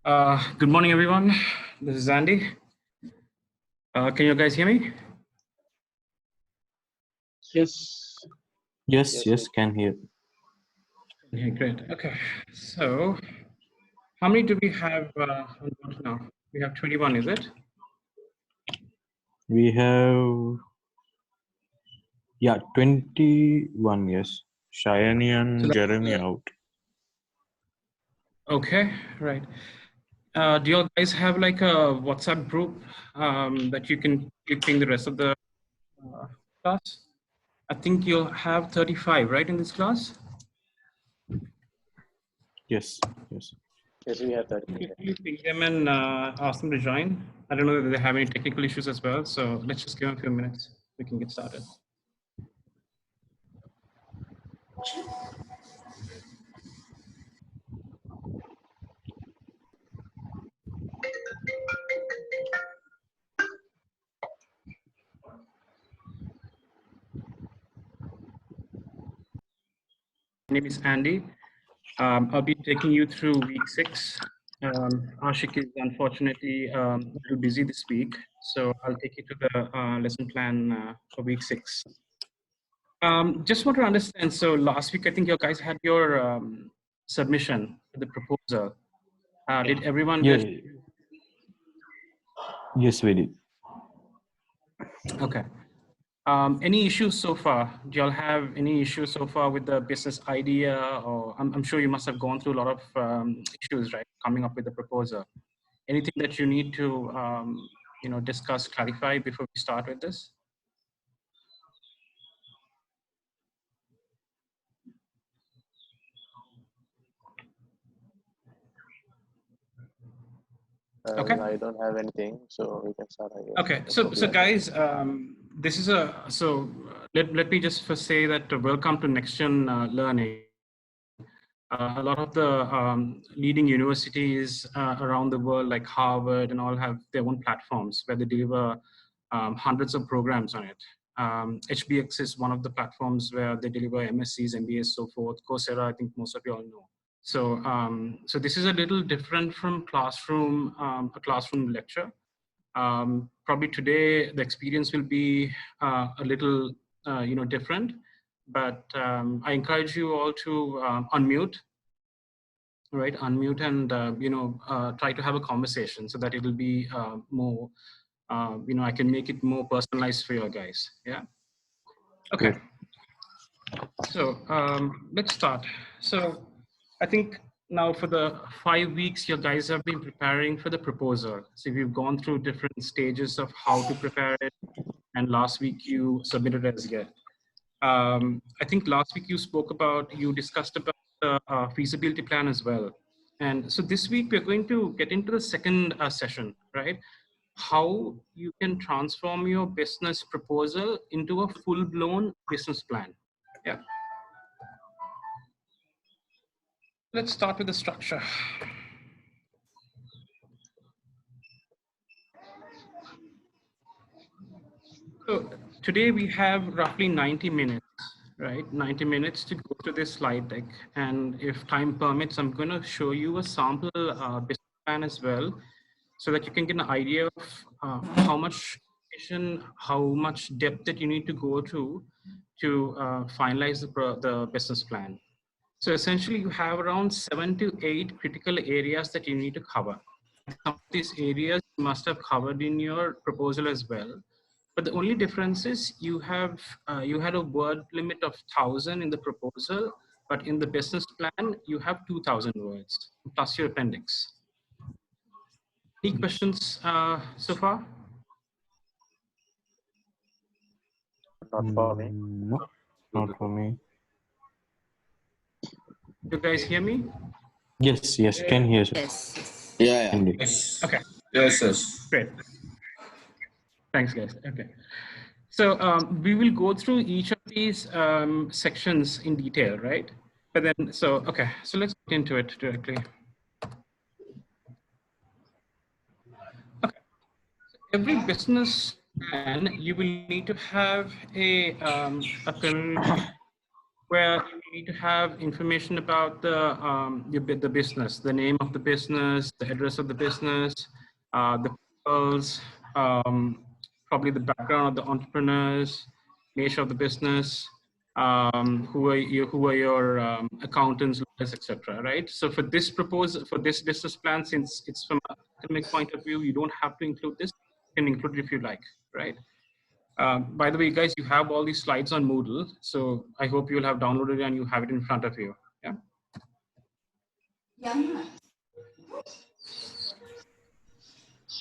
Good morning, everyone. This is Andy. Can you guys hear me? Yes. Yes, can hear. Yeah, great. Okay. So, how many do we have on board now? We have 21, is it? We have 21. Yes, Shayani and So Jeremy out. Okay, right. Do you guys have like a WhatsApp group that you can ping the rest of the class? I think you'll have 35, right, in this class? Yes. Yes, we have that. Can you ping them and ask them to join? I don't know whether they have any technical issues as well, so let's just give them a few minutes. We can get started. My name is Andy. I'll be taking you through week 6. Ashik is unfortunately a little busy this week, so I'll take you to the lesson plan for week 6. Just want to understand, so last week I think you guys had your submission for the proposal. Did everyone Yeah. get? Yes, we did. Okay. Any issues so far? Do y'all have any issues so far with the business idea? Or I'm sure you must have gone through a lot of issues, right? Coming up with the proposal. Anything that you need to, discuss, clarify before we start with this? Okay. I don't have anything, so we can start. I guess. Okay, so guys, this is let me just first say that welcome to Next Gen Learning. A lot of the leading universities around the world, like Harvard and all, have their own platforms where they deliver hundreds of programs on it. HBX is one of the platforms where they deliver MSCs, MBAs, so forth. Coursera, I think most of you all know. So, so this is a little different from a classroom lecture. Probably today the experience will be a little, different. But I encourage you all to unmute, right? Unmute and try to have a conversation so that it will be more, I can make it more personalized for you guys. Yeah. Okay. So let's start. So I think now for the 5 weeks, you guys have been preparing for the proposal. So we've gone through different stages of how to prepare it. And last week you submitted as yet. I think last week you discussed about the feasibility plan as well. And so this week we're going to get into the second session, right? How you can transform your business proposal into a full-blown business plan. Yeah. Let's start with the structure. So today we have roughly 90 minutes, right? 90 minutes to go through this slide deck. And if time permits, I'm going to show you a sample business plan as well, so that you can get an idea of how much depth that you need to go to finalize the business plan. So essentially you have around 7 to 8 critical areas that you need to cover. Some of these areas you must have covered in your proposal as well. But the only difference is you had a word limit of 1,000 in the proposal, but in the business plan, you have 2,000 words plus your appendix. Any questions so far? Not for me. No, not for me. You guys hear me? Yes, can hear. Yes. Yeah. Yes. Okay. Yes. Great. Thanks, guys. Okay. So we will go through each of these sections in detail, right? But then, so let's get into it directly. Okay. Every business plan, you will need to have a community where you need to have information about the business, the name of the business, the address of the business, the people's, probably the background of the entrepreneurs, nature of the business, who are your accountants, lawyers, etc. Right? So for this business plan, since it's from an academic point of view, you don't have to include this. You can include it if you like, right? By the way, guys, you have all these slides on Moodle, so I hope you'll have downloaded it and you have it in front of you. Yeah. Yeah.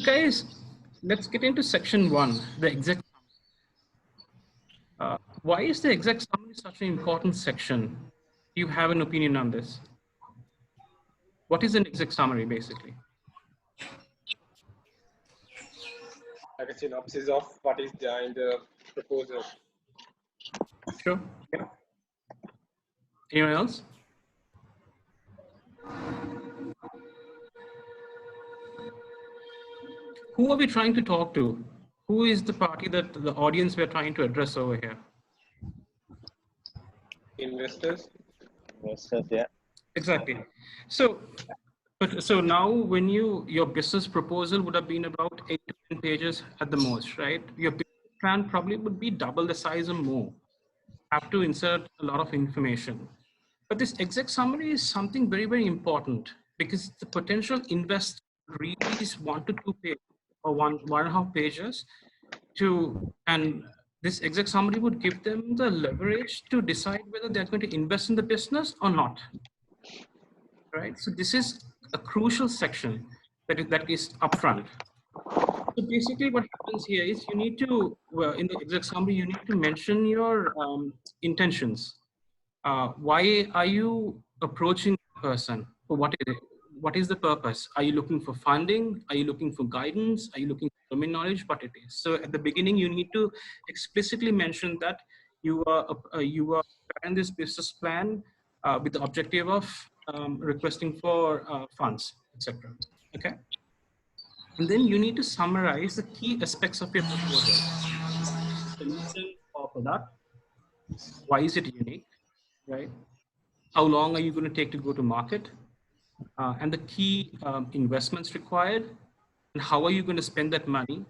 Guys, let's get into section 1, the exec. Why is the exec summary such an important section? Do you have an opinion on this? What is an exec summary, basically? Like a synopsis of what is there in the proposal. Sure. Yeah. Anyone else? Who are we trying to talk to? Who is the party that the audience we're trying to address over here? Investors. Investors, yeah. Exactly. So now when your business proposal would have been about 8 to 10 pages at the most, right? Your business plan probably would be double the size or more. Have to insert a lot of information. But this exec summary is something very, very important because the potential investor reads 1 to 2 pages or 1.5 pages and this exec summary would give them the leverage to decide whether they're going to invest in the business or not. Right? So this is a crucial section that is upfront. So basically what happens here is you need to, in the exec summary, you need to mention your intentions. Why are you approaching the person? What is the purpose? Are you looking for funding? Are you looking for guidance? Are you looking for domain knowledge? What it is. So at the beginning, you need to explicitly mention that you are preparing this business plan with the objective of requesting for funds, etc. Okay. And then you need to summarize the key aspects of your proposal. The reason for product. Why is it unique? Right? How long are you going to take to go to market? And the key investments required, and how are you going to spend that money?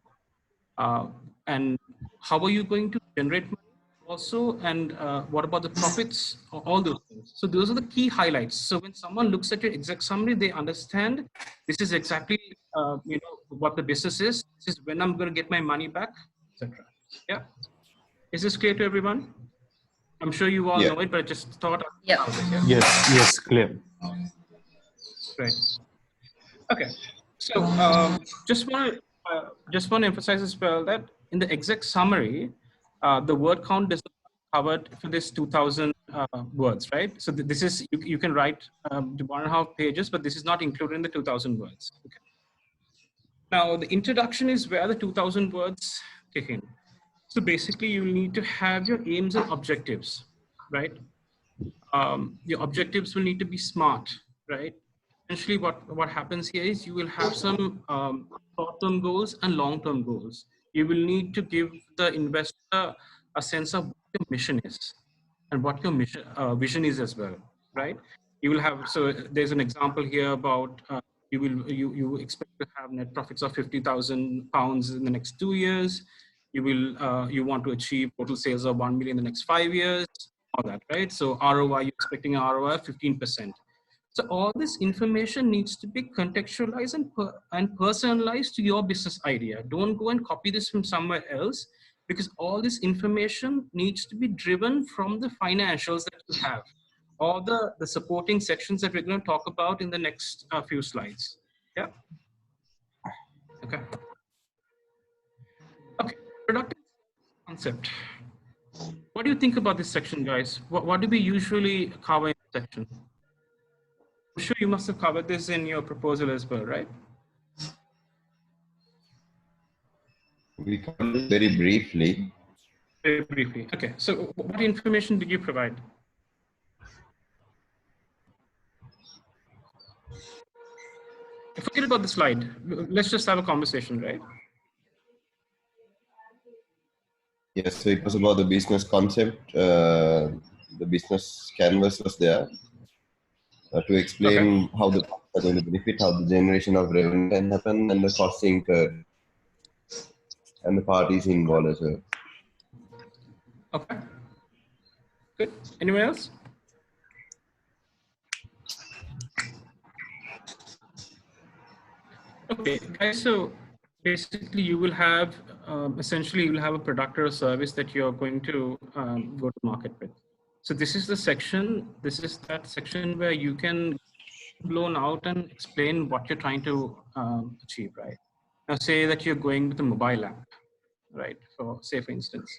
And how are you going to generate money also? And what about the profits? All those things. So those are the key highlights. So when someone looks at your exec summary, they understand this is exactly what the business is. This is when I'm going to get my money back, etc. Yeah. Is this clear to everyone? I'm sure you all know it, but I just thought. Yeah. Yes, clear. Right. Okay. So just want to emphasize as well that in the exec summary, the word count is covered for this 2,000 words, right? So this is you can write 1.5 pages, but this is not included in the 2,000 words. Okay. Now the introduction is where the 2,000 words kick in. So basically, you need to have your aims and objectives, right? Your objectives will need to be smart, right? Essentially, what happens here is you will have some short-term goals and long-term goals. You will need to give the investor a sense of what your mission is and what your mission vision is as well, right? You will have, so there's an example here about you expect to have net profits of £50,000 in the next 2 years. You want to achieve total sales of 1 million in the next 5 years, all that, right? So ROI, you're expecting an ROI of 15%. So all this information needs to be contextualized and personalized to your business idea. Don't go and copy this from somewhere else, because all this information needs to be driven from the financials that you have, or the supporting sections that we're going to talk about in the next few slides. Yeah. Okay. Okay. Productive concept. What do you think about this section, guys? What do we usually cover in this section? I'm sure you must have covered this in your proposal as well, right? We covered it very briefly. Very briefly. Okay. So what information did you provide? Forget about the slide. Let's just have a conversation, right? Yes, so it was about the business concept, the business canvas was there to explain how the parties are going to benefit, how the generation of revenue can happen, and the costs incurred, and the parties involved as well. Okay. Good. Anyone else? Okay, guys. So basically, you will have essentially you will have a product or a service that you're going to go to market with. So this is the section. This is that section where you can blown out and explain what you're trying to achieve. Right now, say that you're going with a mobile app, right? For instance,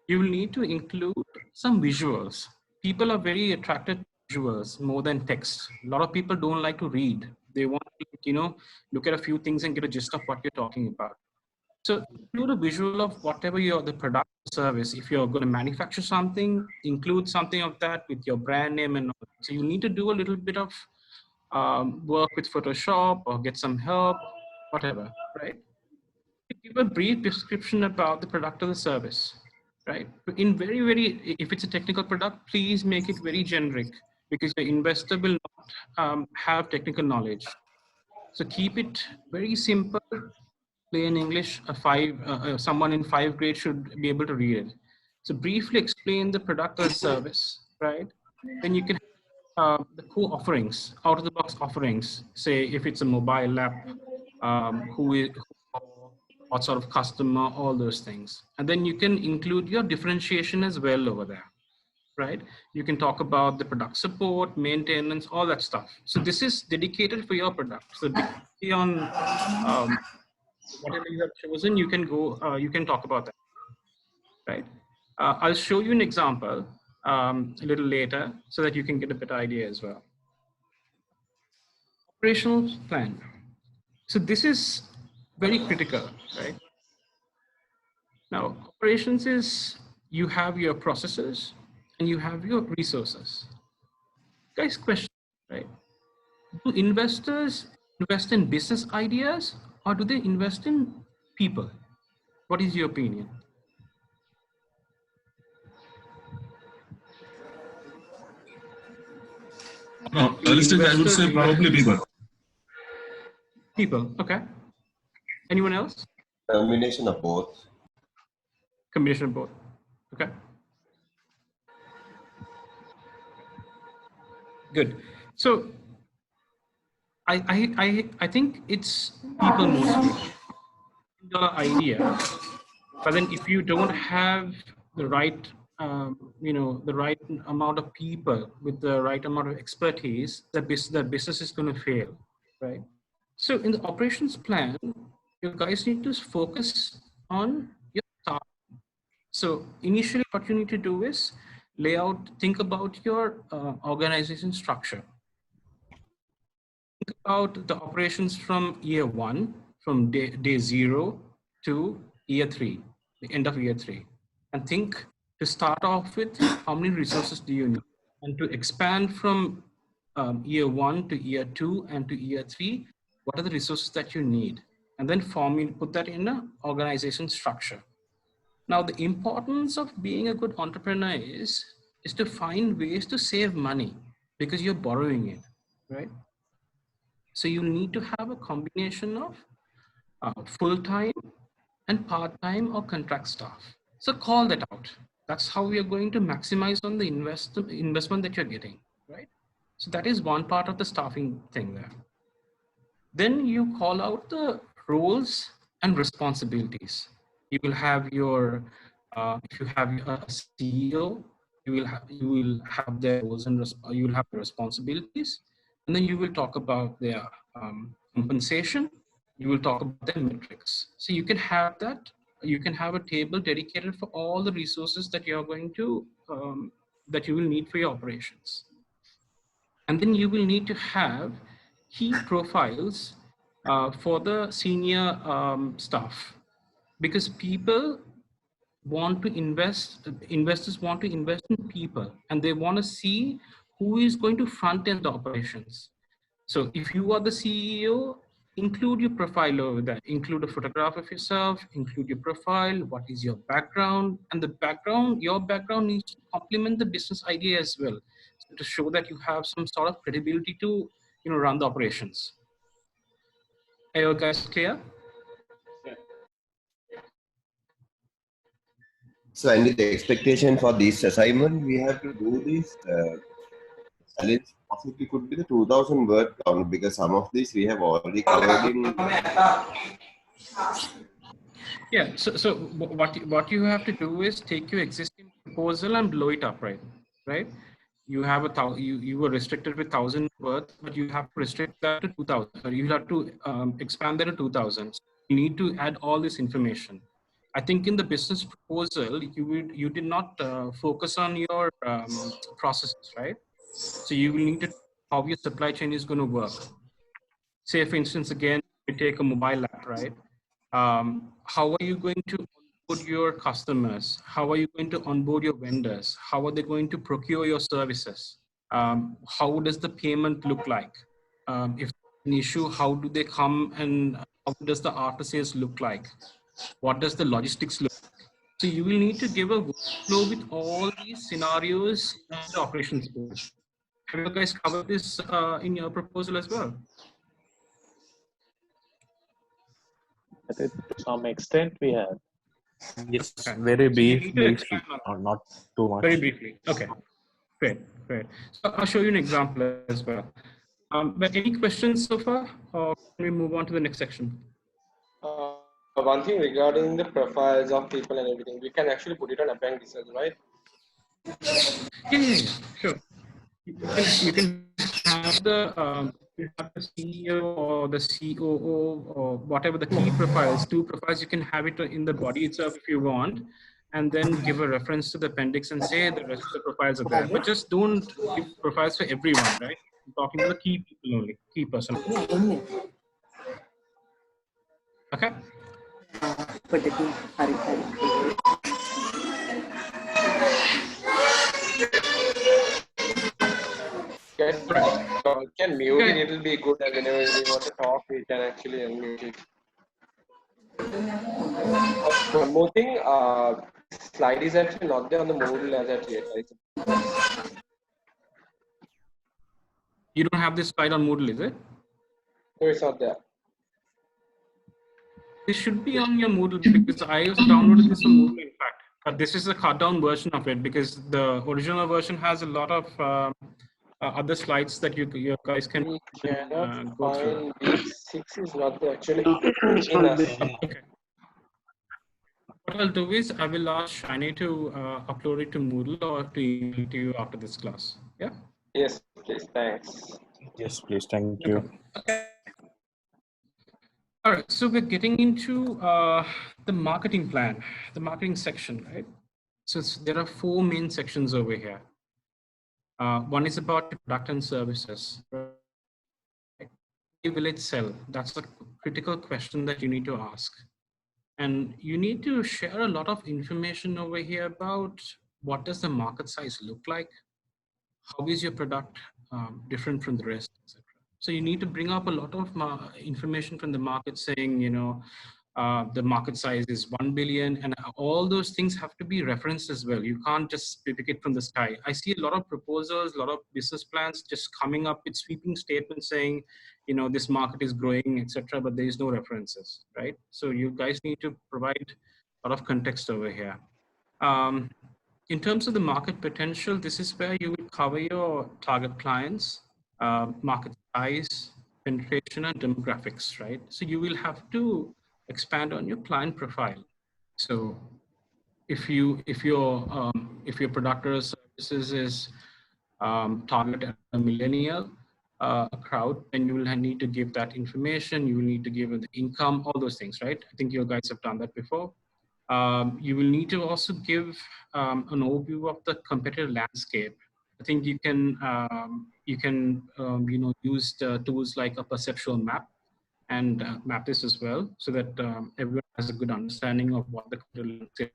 you will need to include some visuals. People are very attracted to visuals more than text. A lot of people don't like to read. They want to, look at a few things and get a gist of what you're talking about. So include a visual of whatever the product or service. If you're going to manufacture something, include something of that with your brand name and all. So you need to do a little bit of work with Photoshop or get some help, whatever, right? Give a brief description about the product or the service, right? In if it's a technical product, please make it very generic because your investor will not have technical knowledge. So keep it very simple, plain English. Someone in 5th grade should be able to read it. So briefly explain the product or service, right? Then you can the core offerings, out of the box offerings. Say if it's a mobile app, what sort of customer, all those things. And then you can include your differentiation as well over there, right? You can talk about the product support, maintenance, all that stuff. So this is dedicated for your product. So on whatever you have chosen, you can go, you can talk about that, right? I'll show you an example a little later so that you can get a better idea as well. Operational plan. So this is very critical, right? Now, operations is you have your processes and you have your resources. Guys, question, right? Do investors invest in business ideas or do they invest in people? What is your opinion? No, realistically, I would say probably people. People, okay. Anyone else? Combination of both. Combination of both, okay. Good. So I think it's people mostly. Idea, but then if you don't have the right the right amount of people with the right amount of expertise, that business is going to fail, right? So in the operations plan, you guys need to focus on your staff. So initially what you need to do is think about your organization structure. Think about the operations from year 1, from day 0 to year 3, the end of year 3. And think to start off with, how many resources do you need? And to expand from year 1 to year 2 and to year 3, what are the resources that you need? And then put that in an organization structure. Now, the importance of being a good entrepreneur is to find ways to save money because you're borrowing it, right? So you need to have a combination of full-time and part-time or contract staff. So call that out. That's how we are going to maximize on the investment that you're getting, right? So that is one part of the staffing thing there. Then you call out the roles and responsibilities. You will have your, if you have a CEO, you will have their roles and you will have the responsibilities. And then you will talk about their compensation. You will talk about their metrics. So you can have that. You can have a table dedicated for all the resources that you're going to, that you will need for your operations. And then you will need to have key profiles for the senior staff, because people want to investors want to invest in people, and they want to see who is going to front end the operations. So if you are the CEO, include your profile over there, include a photograph of yourself, include your profile, what is your background, and the background, your background needs to complement the business idea as well, so to show that you have some sort of credibility to, run the operations. Are you guys clear? So, and the expectation for this assignment, we have to do this challenge possibly could be the 2000 word count, because some of these we have already covered in. Yeah, so what you have to do is take your existing proposal and blow it up, right? You have you were restricted with 1000 words, but you have to restrict that to 2000, or you have to expand that to 2000. So you need to add all this information. I think in the business proposal, you did not focus on your processes, right? So you will need to how your supply chain is going to work. Say, for instance, again, we take a mobile app, right? How are you going to onboard your customers? How are you going to onboard your vendors? How are they going to procure your services? How does the payment look like? If an issue, how do they come, and how does the after sales look like? What does the logistics look like? So you will need to give a workflow with all these scenarios and the operations board. Have you guys covered this in your proposal as well? I think to some extent we have. Yes, Okay. very So you need to briefly, expand on or not too much. very briefly. Okay, great. So I'll show you an example as well. But any questions so far, or can we move on to the next section? One thing regarding the profiles of people and everything, we can actually put it on appendices, right? Yeah, sure. You can have the CEO or the COO or whatever the key profiles, 2 profiles. You can have it in the body itself if you want, and then give a reference to the appendix and say the rest of the profiles are there. But just don't give profiles for everyone, right? I'm talking to the key people only, key person. Okay. Can mute it, it'll be good, and whenever we want to talk, we can actually unmute it. One more thing, slide is actually not there on the Moodle as at yet, right? You don't have this slide on Moodle, is it? No, it's not there. This should be on your Moodle, because I also downloaded this on Moodle, in fact. But this is a cut down version of it, because the original version has a lot of other slides that you guys can We go cannot through. find 6 is not there actually in us. Okay. What I'll do is I will ask Shani to upload it to Moodle or to email to you after this class. Yeah. Yes, please. Thanks. Yes, please. Thank you. Okay. All right. So we're getting into the marketing plan, the marketing section, right? So there are 4 main sections over here. One is about product and services. Right? Will it sell? That's a critical question that you need to ask. And you need to share a lot of information over here about what does the market size look like? How is your product different from the rest, etc. So you need to bring up a lot of information from the market saying, the market size is 1 billion, and all those things have to be referenced as well. You can't just pick it from the sky. I see a lot of proposals, a lot of business plans just coming up with sweeping statements saying, this market is growing, etc., but there is no references, right? So you guys need to provide a lot of context over here. In terms of the market potential, this is where you will cover your target clients, market size, penetration, and demographics, right? So you will have to expand on your client profile. So if your product or services is targeted at a millennial crowd, then you will need to give that information. You will need to give the income, all those things, right? I think you guys have done that before. You will need to also give an overview of the competitive landscape. I think you can use the tools like a perceptual map and map this as well, so that everyone has a good understanding of what the competitive landscape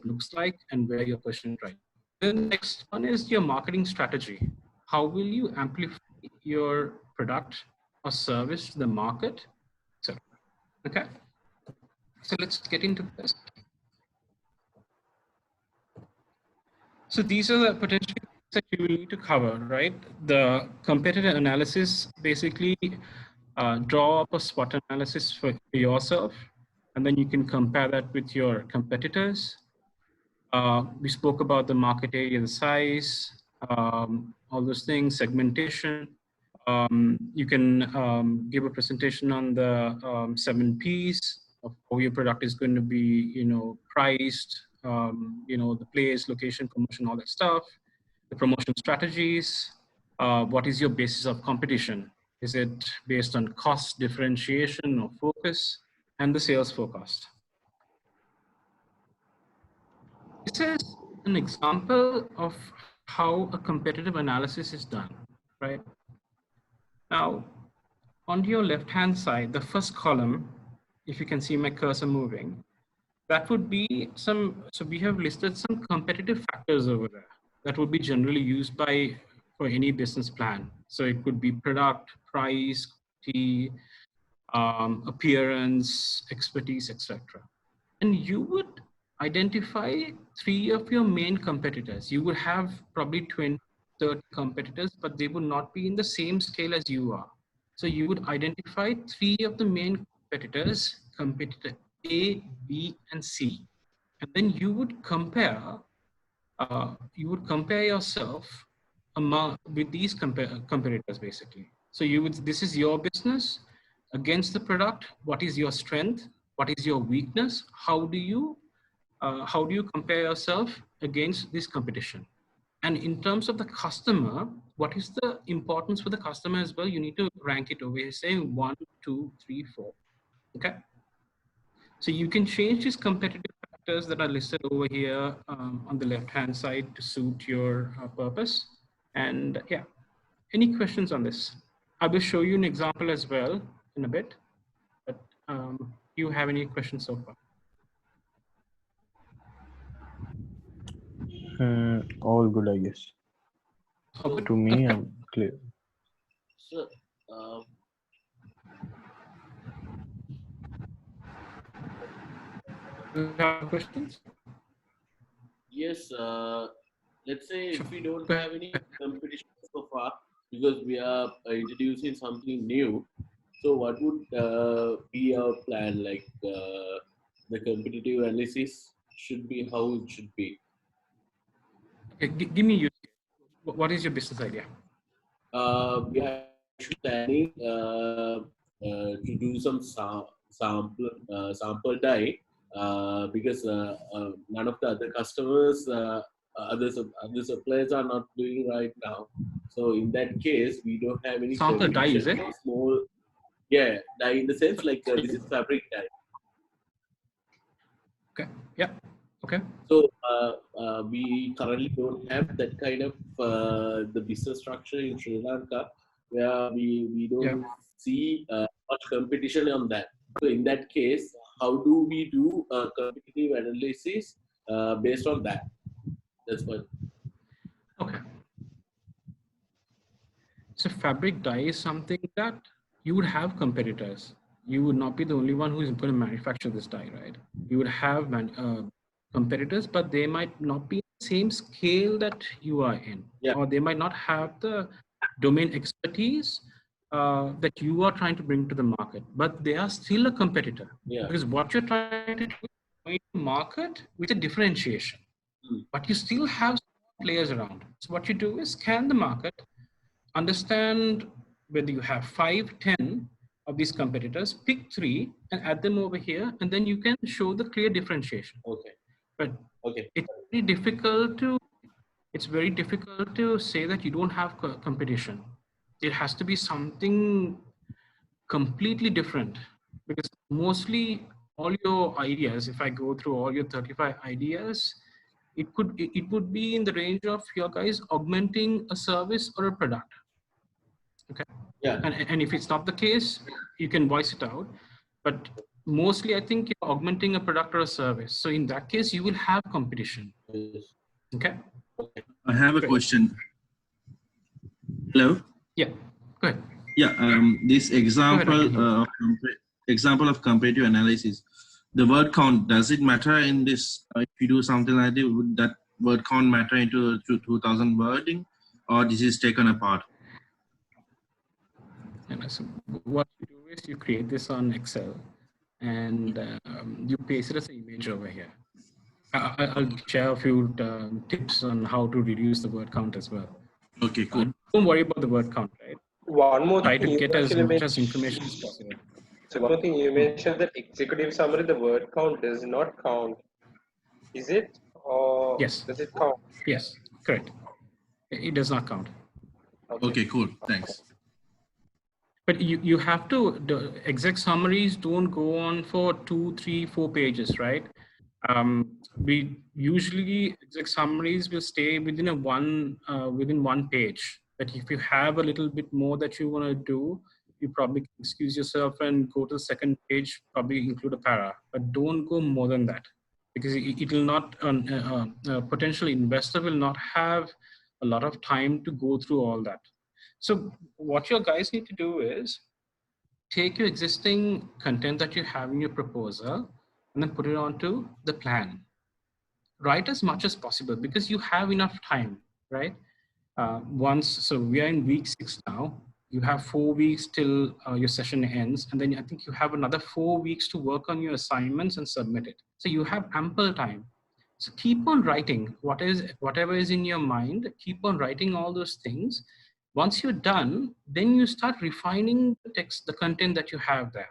looks like and where you're pushing right. The next one is your marketing strategy. How will you amplify your product or service to the market Okay, so let's get into this. So these are the potential things that you will need to cover, right? The competitor analysis, basically draw up a SWOT analysis for yourself, and then you can compare that with your competitors. We spoke about the market area, the size, all those things, segmentation. You can give a presentation on the 7 Ps of how your product is going to be, priced, the place, location, promotion, all that stuff, the promotion strategies. What is your basis of competition? Is it based on cost differentiation or focus, and the sales forecast? This is an example of how a competitive analysis is done, right? Now, on your left-hand side, the first column, if you can see my cursor moving, that would be so we have listed some competitive factors over there that would be generally used for any business plan. So it could be product, price, appearance, expertise, etc. And you would identify 3 of your main competitors. You would have probably 20, 30 competitors, but they would not be in the same scale as you are. So you would identify 3 of the main competitors, competitor A, B, and C. And then you would compare yourself with these competitors, basically. So this is your business against the product. What is your strength? What is your weakness? How do you compare yourself against this competition? And in terms of the customer, what is the importance for the customer as well? You need to rank it over here, saying 1, 2, 3, 4. Okay. So you can change these competitive factors that are listed over here on the left-hand side to suit your purpose. And yeah, any questions on this? I will show you an example as well in a bit, but do you have any questions so far? All good, I guess. Okay. To me, I'm clear. So, Do you have questions? yes, let's say Sure. if we don't Go have any competition so far because we are introducing something new, so what would be our plan? Like the competitive analysis should be how it should be. Okay, give me use case. What is your business idea? We are actually planning to do some sample die because none of the other customers, other suppliers are not doing right now. So in that case, we don't have any Sample die, is it? Small, yeah, die in the sense like this is fabric die. Okay. Yeah. Okay. So we currently don't have that kind of the business structure in Sri Lanka where we don't see much competition on that. So in that case, how do we do a competitive analysis based on that? That's what. Okay. So fabric dye is something that you would have competitors. You would not be the only one who is going to manufacture this dye, right? You would have competitors, but they might not be the same scale that you are in, or they might not have the domain expertise that you are trying to bring to the market, but they are still a competitor. Because what you're trying to do is going to market with a differentiation, but you still have players around. So what you do is scan the market, understand whether you have 5, 10 of these competitors, pick 3 and add them over here, and then you can show the clear differentiation. Okay. But it's very difficult to say that you don't have competition. It has to be something completely different, because mostly all your ideas, if I go through all your 35 ideas, it would be in the range of your guys augmenting a service or a product. Okay. Yeah. And if it's not the case, you can voice it out. But mostly, I think you're augmenting a product or a service. So in that case, you will have competition. Okay. I have a question. Hello. Yeah. Go ahead. Yeah. This example example of comparative analysis, the word count, does it matter in this? If you do something like this, would that word count matter into 2000 wording, or this is taken apart? And so what you do is you create this on Excel and you paste it as an image over here. I'll share a few tips on how to reduce the word count as well. Okay, cool. Don't worry about the word count, right? One more Try thing to you get as actually much as mentioned- information as possible. So one more thing you mentioned that executive summary, the word count does not count. Is it? Or Yes. does it count? Yes, correct. It does not count. Okay, cool. Thanks. But you have to, the exec summaries don't go on for 2, 3, 4 pages, right? We usually exec summaries will stay within within one page. But if you have a little bit more that you want to do, you probably can excuse yourself and go to the second page, probably include a para, but don't go more than that, because it will not, a potential investor will not have a lot of time to go through all that. So what your guys need to do is take your existing content that you have in your proposal and then put it onto the plan. Write as much as possible because you have enough time, right? So we are in week 6 now. You have 4 weeks till your session ends. And then I think you have another 4 weeks to work on your assignments and submit it. So you have ample time. So keep on writing whatever is in your mind, keep on writing all those things. Once you're done, then you start refining the text, the content that you have there.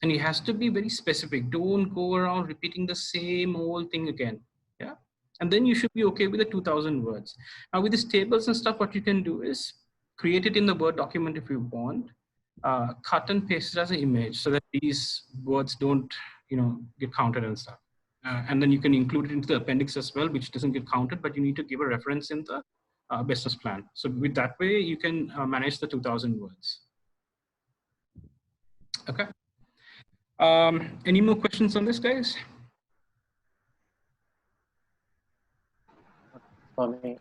And it has to be very specific. Don't go around repeating the same old thing again. Yeah. And then you should be okay with the 2000 words. Now with these tables and stuff, what you can do is create it in the Word document if you want, cut and paste it as an image so that these words don't, get counted and stuff. And then you can include it into the appendix as well, which doesn't get counted, but you need to give a reference in the business plan. So with that way, you can manage the 2000 words. Okay. Any more questions on this, guys? For me,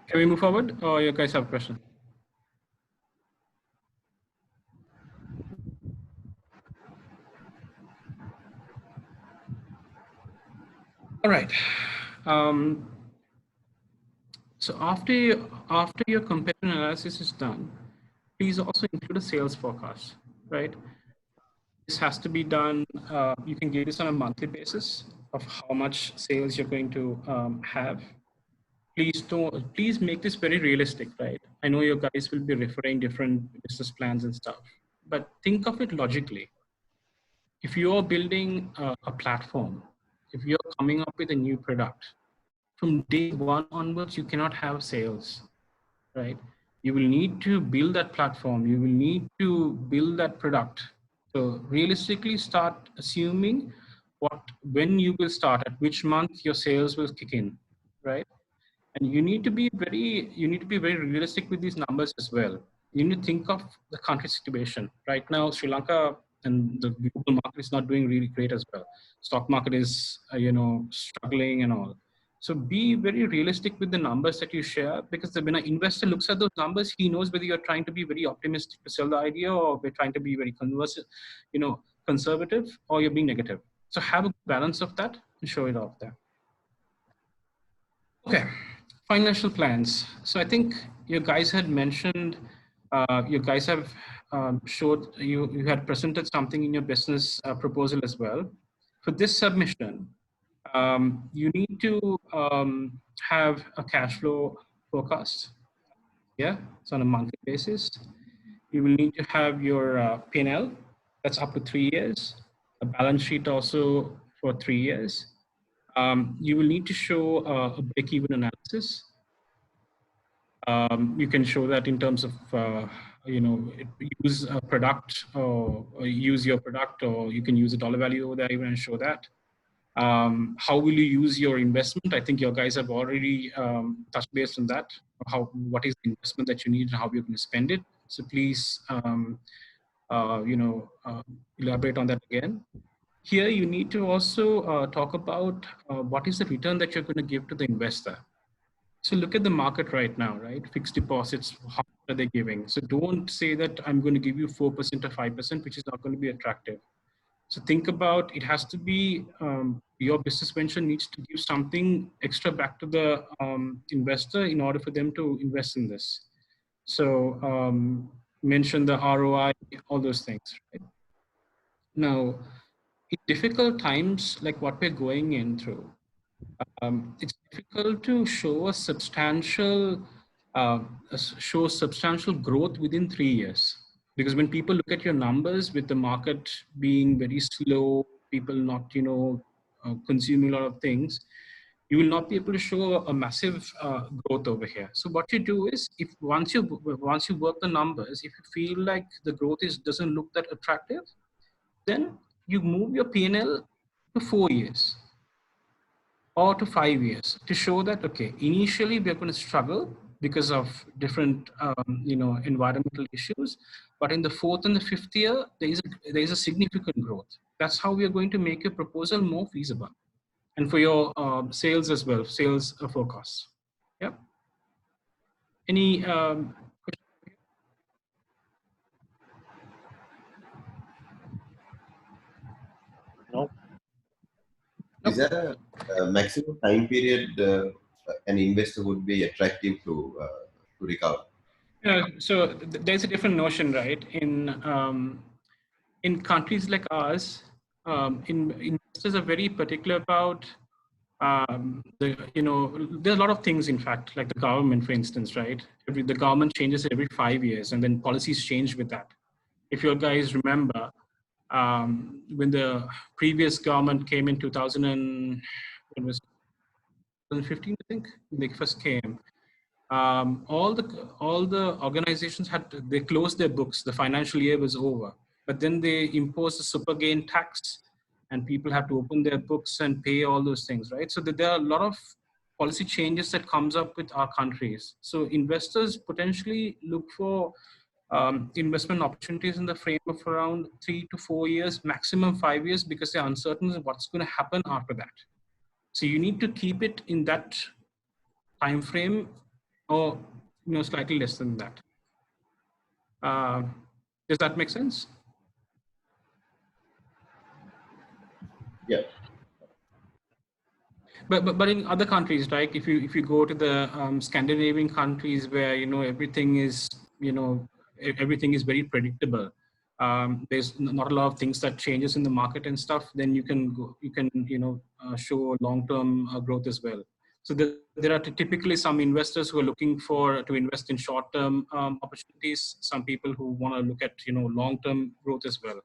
Can we move forward, or you guys have a question? All right. So after your competitive analysis is done, please also include a sales forecast, right? This has to be done. You can give this on a monthly basis of how much sales you're going to have. Please make this very realistic, right? I know your guys will be referring different business plans and stuff, but think of it logically. If you're building a platform, if you're coming up with a new product, from day 1 onwards, you cannot have sales, right? You will need to build that platform. You will need to build that product. So realistically start assuming when you will start, at which month your sales will kick in, right? And you need to be very realistic with these numbers as well. You need to think of the country situation. Right now, Sri Lanka and the global market is not doing really great as well. Stock market is, struggling and all. So be very realistic with the numbers that you share, because when an investor looks at those numbers, he knows whether you're trying to be very optimistic to sell the idea, or we're trying to be very conservative, or you're being negative. So have a balance of that and show it off there. Okay, financial plans. So I think you guys had mentioned, you guys have showed, you had presented something in your business proposal as well. For this submission, you need to have a cash flow forecast. Yeah, so on a monthly basis. You will need to have your P&L, that's up to 3 years, a balance sheet also for 3 years. You will need to show a break-even analysis. You can show that in terms of, use a product or use your product, or you can use a dollar value over there even and show that. How will you use your investment? I think your guys have already touched base on that. What is the investment that you need and how you're going to spend it? So please, elaborate on that again. Here, you need to also talk about what is the return that you're going to give to the investor. So look at the market right now, right? Fixed deposits, that they're giving. So don't say that I'm going to give you 4% or 5%, which is not going to be attractive. So think about, it has to be, your business venture needs to give something extra back to the investor in order for them to invest in this. So mention the ROI, all those things, right? Now, in difficult times like what we're going in through, it's difficult to show a substantial growth within 3 years, because when people look at your numbers, with the market being very slow, people not consuming a lot of things, you will not be able to show a massive growth over here. So what you do is, if once you work the numbers, if you feel like the growth doesn't look that attractive, then you move your P&L to 4 years or to 5 years to show that, okay, initially we're going to struggle because of different environmental issues, but in the 4th and the 5th year there is a significant growth. That's how we are going to make your proposal more feasible, and for your sales as well, sales forecasts. Yeah. Any No. Is there a maximum time period an investor would be attractive to recover? Yeah, so there's a different notion, right? In countries like ours, investors are very particular about there are a lot of things, in fact, like the government, for instance, right? The government changes every 5 years, and then policies change with that. If you guys remember, when the previous government came in 2015, I think, when they first came, all the organizations they closed their books. The financial year was over, but then they imposed a super gain tax, and people have to open their books and pay all those things, right? So there are a lot of policy changes that comes up with our countries. So investors potentially look for investment opportunities in the frame of around 3 to 4 years, maximum 5 years, because they're uncertain of what's going to happen after that. So you need to keep it in that time frame, or slightly less than that. Does that make sense? Yeah. But in other countries, right? If you go to the Scandinavian countries, where everything is very predictable. There's not a lot of things that changes in the market and stuff. Then you can show long-term growth as well. So there are typically some investors who are looking to invest in short-term opportunities. Some people who want to look at long-term growth as well.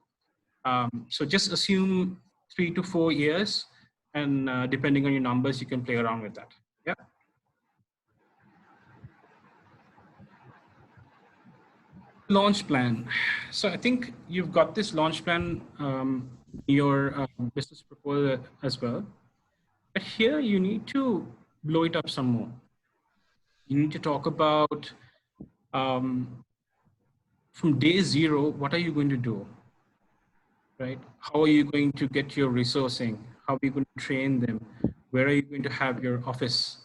So just assume 3 to 4 years, and depending on your numbers, you can play around with that. Yeah. Launch plan. So I think you've got this launch plan, your business proposal as well. But here you need to blow it up some more. You need to talk about from day 0, what are you going to do, right? How are you going to get your resourcing? How are you going to train them? Where are you going to have your office?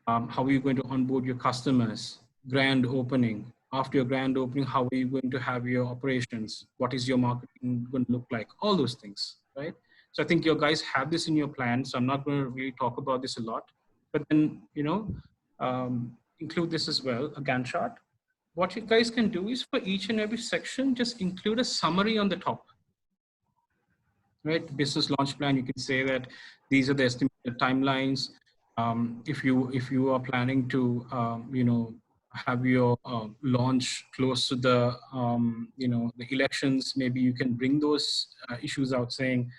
How are you going to onboard your customers? Grand opening. After your grand opening, how are you going to have your operations? What is your marketing going to look like? All those things, right? So I think you guys have this in your plan. So I'm not going to really talk about this a lot, but then, include this as well, a Gantt chart. What you guys can do is, for each and every section, just include a summary on the top, right? Business launch plan. You can say that these are the estimated timelines. If you are planning to, have your launch close to the the elections, maybe you can bring those issues out, saying,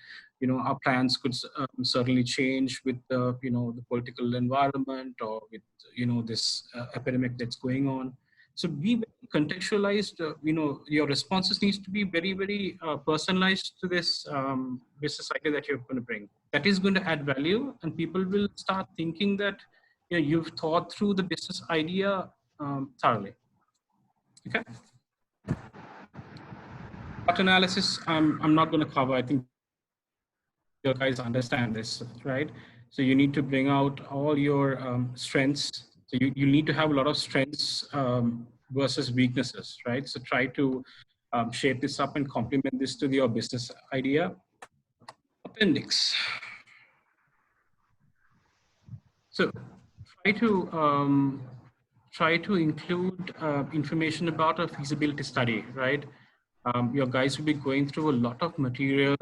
our plans could certainly change with the the political environment, or with this epidemic that's going on. So be very contextualized. Your responses needs to be very, very personalized to this business idea that you're going to bring. That is going to add value, and people will start thinking that you've thought through the business idea thoroughly. Okay. What analysis? I'm not going to cover. I think you guys understand this, right? So you need to bring out all your strengths. So you need to have a lot of strengths versus weaknesses, right? So try to shape this up and complement this to your business idea. Appendix. So try to include information about a feasibility study, right? Your guys will be going through a lot of material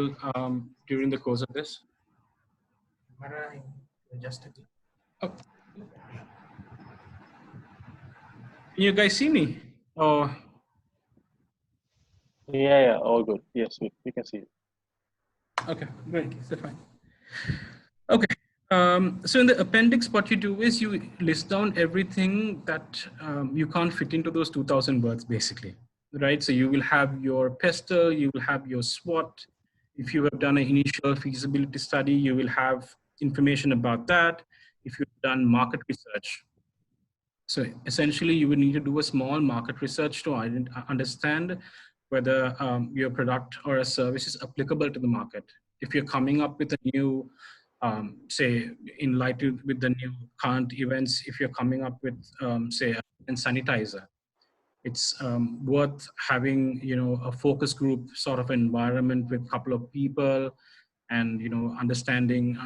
during the course of this. Oh. Can you guys see me? Or Yeah, all good. Yes, we can see it. okay, great, that's fine. Okay, so in the appendix, what you do is you list down everything that you can't fit into those 2,000 words, basically, right? So you will have your PESTEL, you will have your SWOT. If you have done an initial feasibility study, you will have information about that. If you've done market research. So essentially, you would need to do a small market research to understand whether your product or a service is applicable to the market. If you're coming up with a new, say, in light with the new current events, if you're coming up with, say, a sanitizer, it's worth having, a focus group sort of environment with a couple of people and, understanding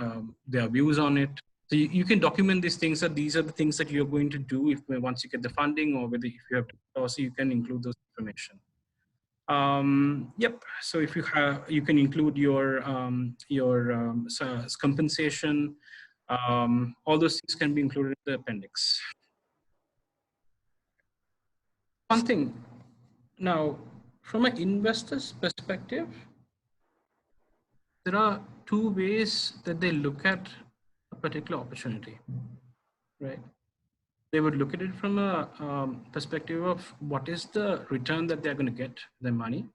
their views on it. So you can document these things, that these are the things that you're going to do once you get the funding, or whether if you have to, also you can include those information. Yep. So if you have, you can include your compensation. All those things can be included in the appendix. One thing now, from an investor's perspective, there are two ways that they look at a particular opportunity, right? They would look at it from a perspective of what is the return that they're going to get their money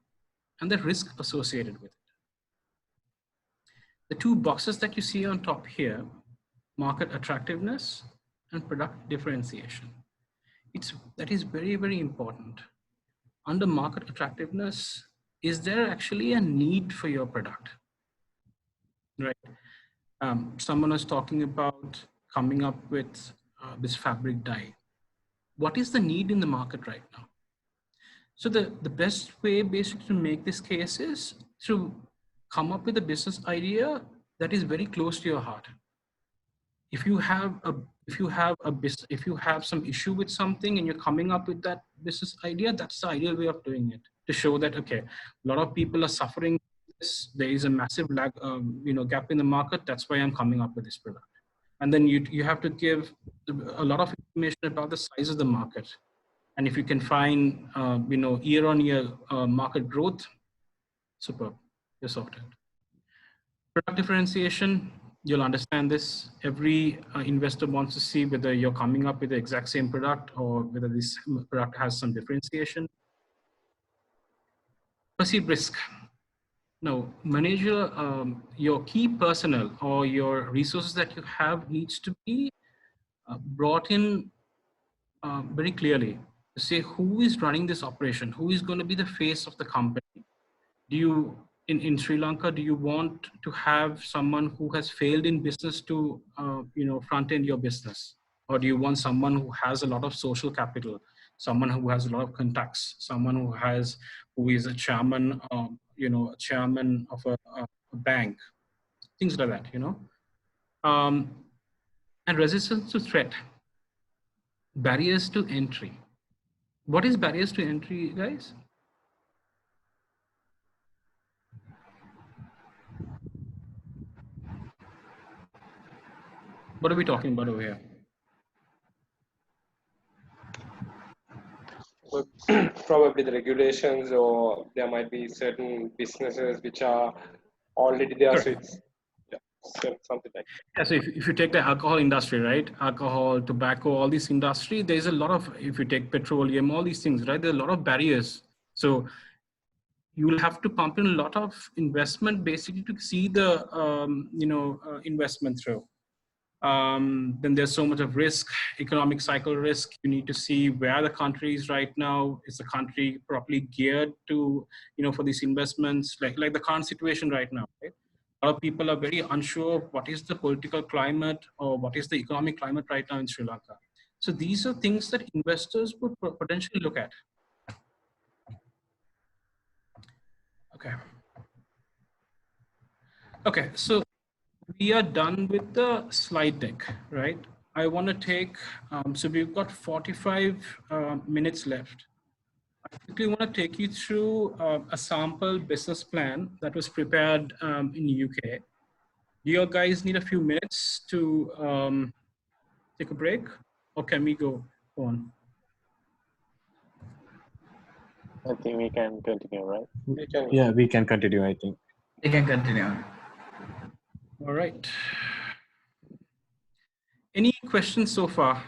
and the risk associated with it. The two boxes that you see on top here, market attractiveness and product differentiation. That is very, very important. Under market attractiveness, is there actually a need for your product? Right. Someone was talking about coming up with this fabric dye. What is the need in the market right now? So the best way basically to make this case is to come up with a business idea that is very close to your heart. If you have some issue with something and you're coming up with that business idea, that's the ideal way of doing it, to show that, okay, a lot of people are suffering this, there is a massive lag, gap in the market. That's why I'm coming up with this product. And then you have to give a lot of information about the size of the market. And if you can find, year-on-year market growth, superb, you're sorted. Product differentiation, you'll understand this. Every investor wants to see whether you're coming up with the exact same product or whether this product has some differentiation. Perceived risk. Now, manage your key personnel or your resources that you have needs to be brought in very clearly to say who is running this operation, who is going to be the face of the company. Do you, in Sri Lanka, do you want to have someone who has failed in business to, front end your business? Or do you want someone who has a lot of social capital, someone who has a lot of contacts, someone who is a chairman, a chairman of a bank, things like that, and resistance to threat, barriers to entry. What is barriers to entry, guys? What are we talking about over here? Well, probably the regulations, or there might be certain businesses which are already there. So it's something like that. Yeah, so if you take the alcohol industry, right? Alcohol, tobacco, all this industry, there's a lot of, if you take petroleum, all these things, right? There are a lot of barriers. So you will have to pump in a lot of investment basically to see the, investment through. Then there's so much of risk, economic cycle risk. You need to see where the country is right now. Is the country properly geared to, for these investments, like the current situation right now, right? A lot of people are very unsure of what is the political climate or what is the economic climate right now in Sri Lanka. So these are things that investors would potentially look at. Okay. Okay, so we are done with the slide deck, right? I want to take, so we've got 45 minutes left. I quickly want to take you through a sample business plan that was prepared in UK. Do you guys need a few minutes to take a break, or can we go on? I think we can continue, right? We can. Yeah, we can continue, I think. You can continue. All right. Any questions so far?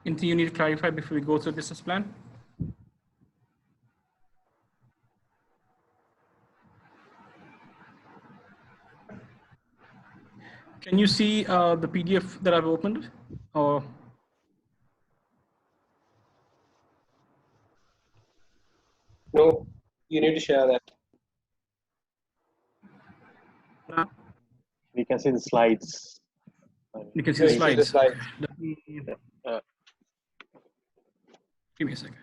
Anything you need to clarify before we go through the business plan? Can you see the PDF that I've opened? Or No, you need to share that. We can see the slides. you can see Yeah, the you see the slides. slides. Let me, Uh, give me a second.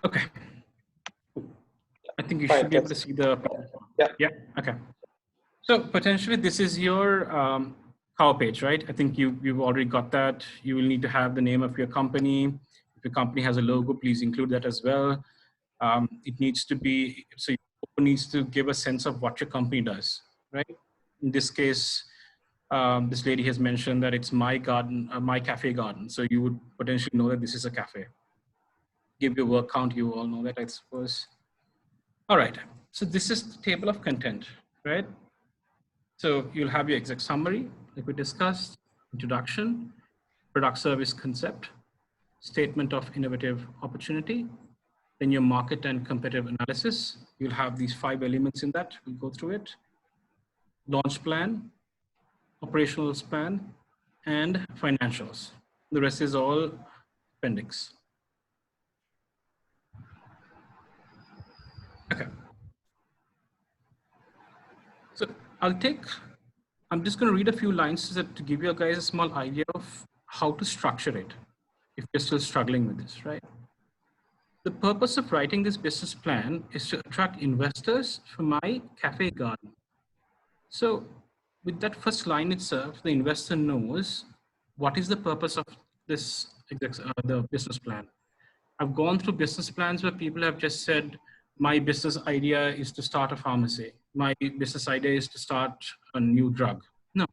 Okay. I think you Fine, should be able to see the. Yeah. Yeah. Okay. So potentially this is your cover page, right? I think you've already got that. You will need to have the name of your company. If your company has a logo, please include that as well. It needs to be, so it needs to give a sense of what your company does, right? In this case, this lady has mentioned that it's my garden, my cafe garden. So you would potentially know that this is a cafe. Give your work count, you all know that, I suppose. All right, so this is the table of content, right? So you'll have your exec summary, like we discussed, introduction, product service concept, statement of innovative opportunity, then your market and competitive analysis. You'll have these 5 elements in that. We'll go through it. Launch plan, operational plan, and financials. The rest is all appendix. Okay. So I'm just going to read a few lines to give you guys a small idea of how to structure it if you're still struggling with this, right? The purpose of writing this business plan is to attract investors for my cafe garden. So with that first line itself, the investor knows what is the purpose of this, the business plan. I've gone through business plans where people have just said, my business idea is to start a pharmacy. My business idea is to start a new drug. No,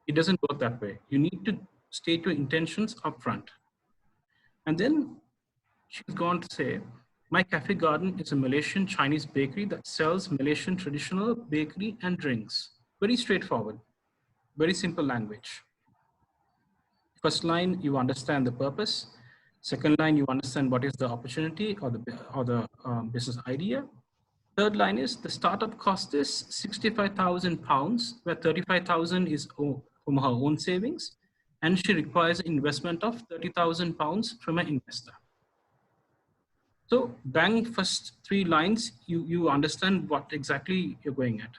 it doesn't work that way. You need to state your intentions upfront. And then she's gone to say, my cafe garden is a Malaysian Chinese bakery that sells Malaysian traditional bakery and drinks. Very straightforward, very simple language. First line, you understand the purpose. Second line, you understand what is the opportunity or the business idea. Third line is the startup cost is £65,000, where 35,000 is from her own savings, and she requires an investment of £30,000 from an investor. So bang, first 3 lines, you understand what exactly you're going at.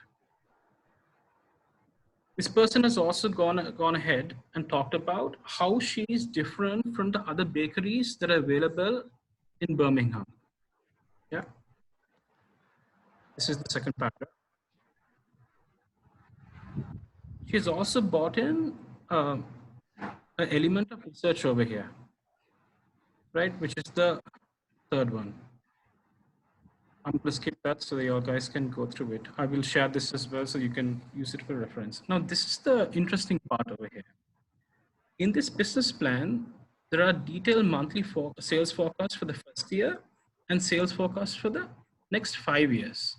This person has also gone ahead and talked about how she is different from the other bakeries that are available in Birmingham. Yeah. This is the second paragraph. She's also brought in an element of research over here, right? Which is the third one. I'm going to skip that so that you guys can go through it. I will share this as well so you can use it for reference. Now, this is the interesting part over here. In this business plan, there are detailed monthly sales forecasts for the first year and sales forecasts for the next 5 years.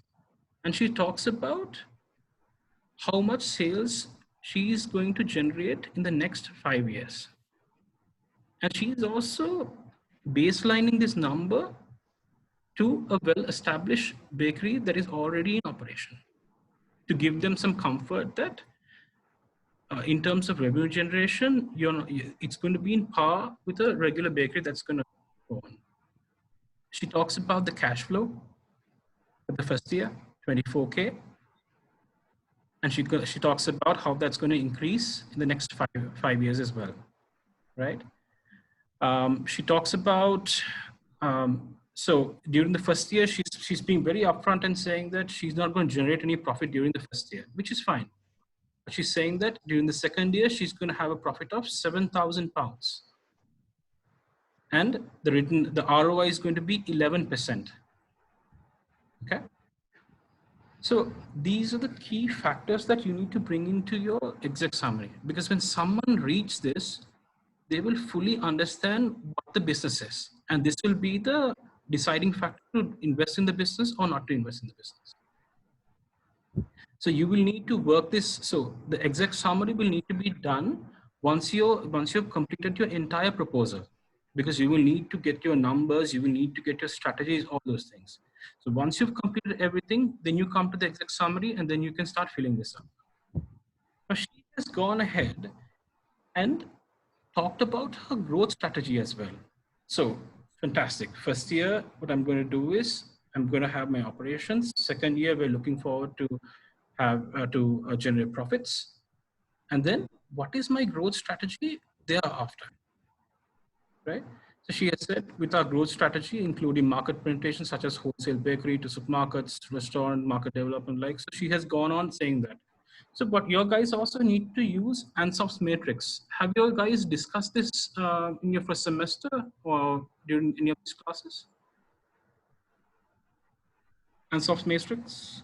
And she talks about how much sales she is going to generate in the next 5 years. And she is also baselining this number to a well-established bakery that is already in operation, to give them some comfort that in terms of revenue generation, it's going to be in par with a regular bakery that's going to go on. She talks about the cash flow, for the first year, 24K. And she talks about how that's going to increase in the next five years as well, right? She talks about, so during the first year, she's being very upfront and saying that she's not going to generate any profit during the first year, which is fine. But she's saying that during the second year, she's going to have a profit of £7,000. And the ROI is going to be 11%. Okay. So these are the key factors that you need to bring into your exec summary, because when someone reads this, they will fully understand what the business is. And this will be the deciding factor to invest in the business or not to invest in the business. So you will need to work this. So the exec summary will need to be done once you've completed your entire proposal, because you will need to get your numbers, you will need to get your strategies, all those things. So once you've completed everything, then you come to the exec summary and then you can start filling this up. Now she has gone ahead and talked about her growth strategy as well. So fantastic. First year, what I'm going to do is I'm going to have my operations. Second year, we're looking forward to have generate profits. And then what is my growth strategy thereafter, right? So she has said with our growth strategy, including market penetration, such as wholesale bakery to supermarkets, restaurant, market development, like, so she has gone on saying that. So, but your guys also need to use Arendtz matrix. Have your guys discussed this in your first semester or during any of these classes? Arendtz matrix?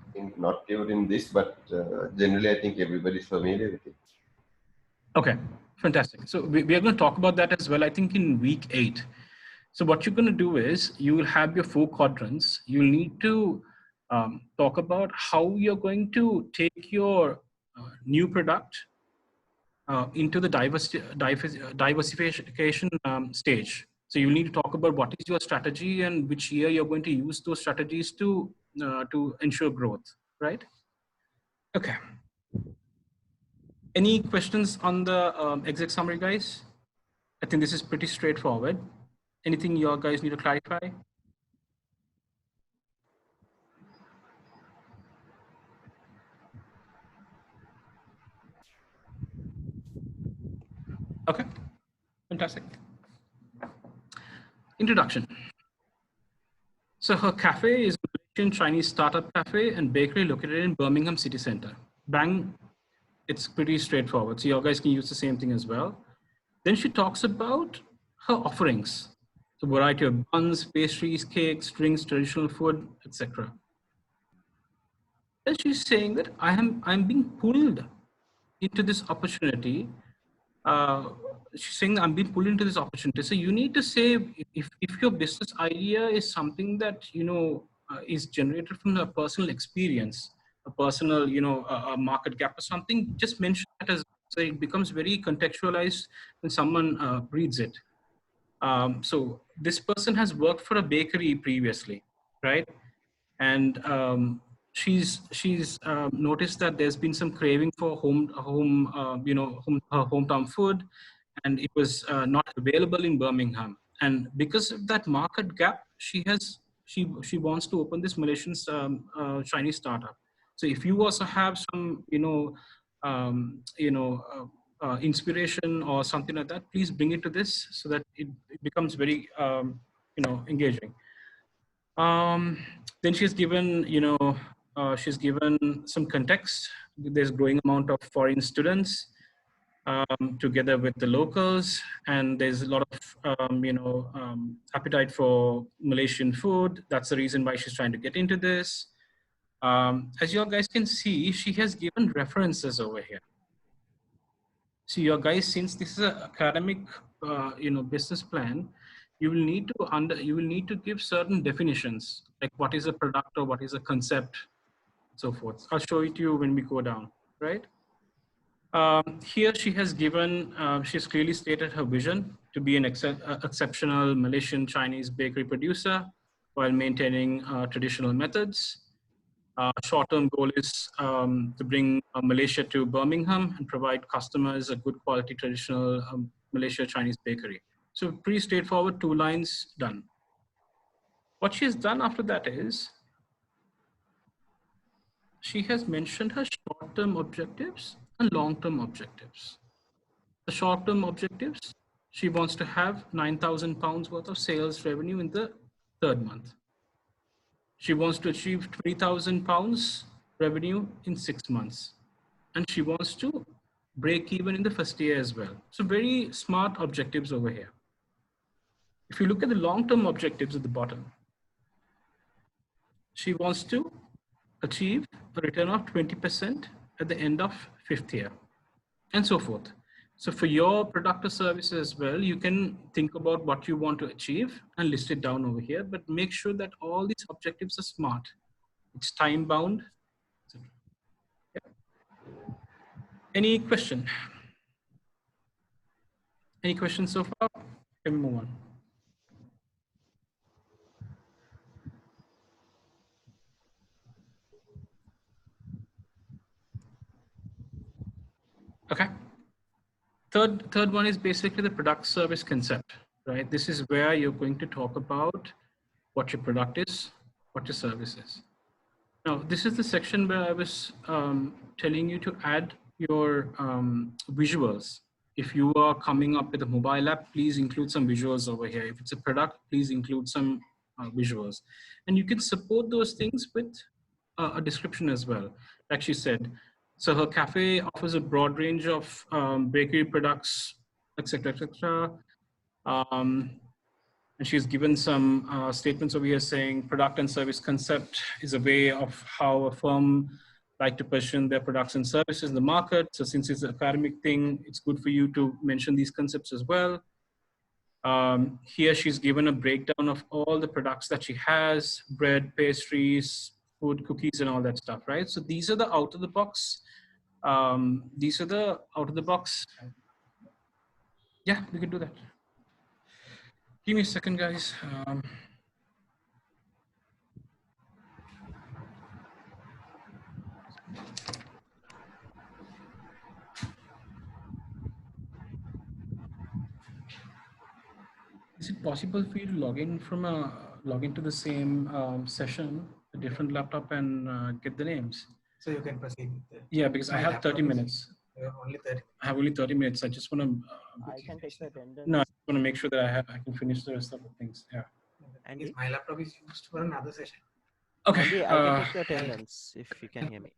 I think not during this, but generally I think everybody's familiar with it. Okay, fantastic. So we are going to talk about that as well, I think in week 8. So what you're going to do is you will have your 4 quadrants. You need to talk about how you're going to take your new product into the diversification stage. So you need to talk about what is your strategy and which year you're going to use those strategies to ensure growth, right? Okay. Any questions on the exec summary, guys? I think this is pretty straightforward. Anything you guys need to clarify? Okay, fantastic. Introduction. So her cafe is a Malaysian Chinese startup cafe and bakery located in Birmingham city center. Bang, it's pretty straightforward. So you guys can use the same thing as well. Then she talks about her offerings. The variety of buns, pastries, cakes, drinks, traditional food, etc. Then she's saying that I'm being pulled into this opportunity. She's saying I'm being pulled into this opportunity. So you need to say if your business idea is something that is generated from a personal experience, a personal a market gap or something, just mention that as so it becomes very contextualized when someone reads it. So this person has worked for a bakery previously, right? And she's noticed that there's been some craving for hometown food, and it was not available in Birmingham. And because of that market gap, she wants to open this Malaysian Chinese startup. So if you also have some inspiration or something like that, please bring it to this so that it becomes very engaging. Then she's given some context. There's growing amount of foreign students together with the locals, and there's a lot of appetite for Malaysian food. That's the reason why she's trying to get into this. As you guys can see, she has given references over here. So you guys, since this is an academic business plan, you will need to give certain definitions, like what is a product or what is a concept, so forth. I'll show it to you when we go down, right? Here she has given, she's clearly stated her vision to be an exceptional Malaysian Chinese bakery producer while maintaining traditional methods. Short-term goal is to bring Malaysia to Birmingham and provide customers a good quality traditional Malaysia Chinese bakery. So pretty straightforward, 2 lines done. What she's done after that is she has mentioned her short-term objectives and long-term objectives. The short-term objectives, she wants to have £9,000 worth of sales revenue in the 3rd month. She wants to achieve £20,000 revenue in 6 months. And she wants to break even in the 1st year as well. So very smart objectives over here. If you look at the long-term objectives at the bottom, she wants to achieve a return of 20% at the end of 5th year, and so forth. So for your product or service as well, you can think about what you want to achieve and list it down over here, but make sure that all these objectives are smart. It's time bound. Yeah. Any question? Any questions so far? Can we move on? Okay. Third one is basically the product service concept, right? This is where you're going to talk about what your product is, what your service is. Now, this is the section where I was telling you to add your visuals. If you are coming up with a mobile app, please include some visuals over here. If it's a product, please include some visuals. And you can support those things with a description as well, like she said. So her cafe offers a broad range of bakery products, etc., etc. And she's given some statements over here saying product and service concept is a way of how a firm like to position their products and services in the market. So since it's an academic thing, it's good for you to mention these concepts as well. Here she's given a breakdown of all the products that she has: bread, pastries, food, cookies, and all that stuff, right? So these are the out of the box. Yeah, we can do that. Give me a second, guys. Is it possible for you to log into the same session, a different laptop, and get the names? So you can proceed with that. Yeah, because I have 30 minutes. Only 30. I have only 30 minutes. I just want to. I can take the attendance. No, I want to make sure that I can finish the rest of the things. Yeah. And my laptop is used for another session. Okay. Andy, I can take the attendance if you can hear me.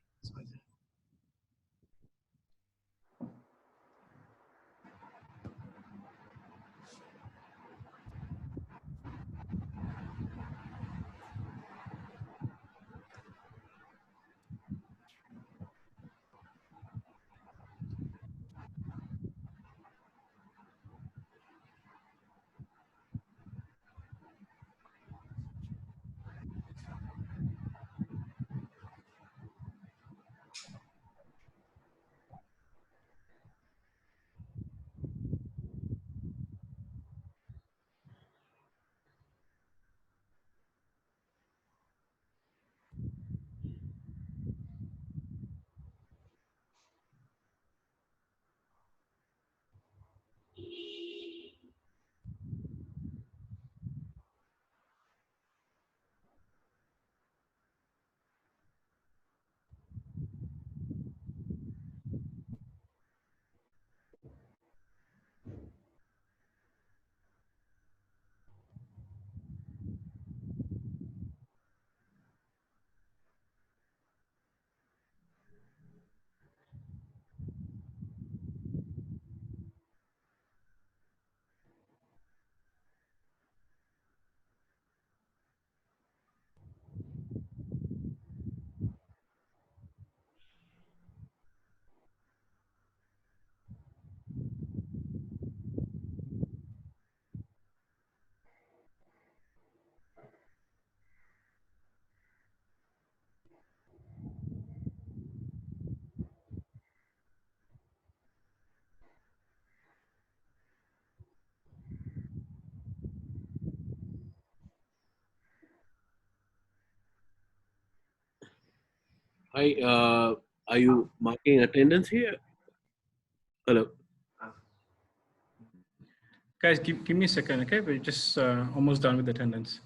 Hi, are you marking attendance here? Hello. Guys, give me a second, okay? We're just almost done with the attendance.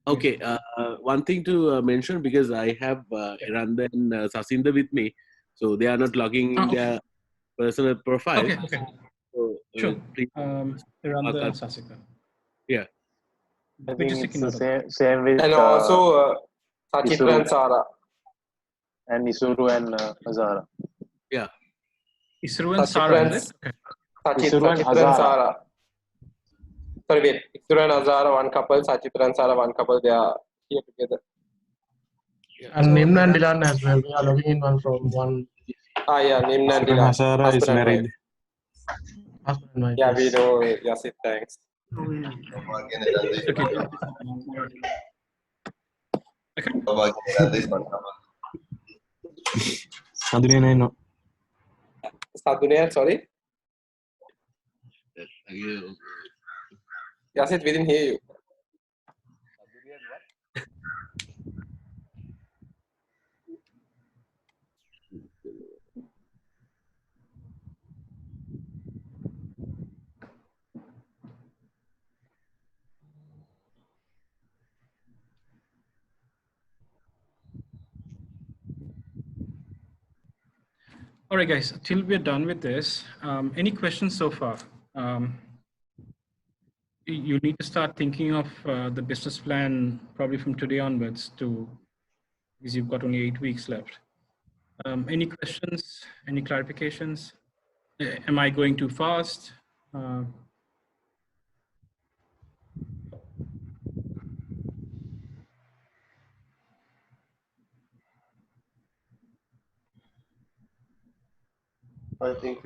Okay, one thing to mention, because I have Arendtz and Sasinda with me, so they are not logging in their personal profile. Okay, okay. So, Sure. please, Arendtz and Sasika. yeah. I We're think just it's taking the note of same with And also Sachitra and Isuru. Sara. and Isuru and Azara. Yeah. Isru and Sachitra Sara, and is it? Isuru and Sachitra and Azara. Sara. Sorry, wait. Isuru and Azara, one couple. Sachitra and Sara, one couple. They are here together. And Nimna and Dilan as well. We are logging in one from one. Yeah, Nimna and Dilan. Hazara is Husband and married. wife. Husband and wife, Yeah, we yes. know. Yasit, thanks. Sadhunaya, no. Sadhunaya, sorry. Yasit, we didn't hear you. All right, guys, till we're done with this, any questions so far? You need to start thinking of the business plan probably from today onwards because you've got only 8 weeks left. Any questions, any clarifications? Am I going too fast? I think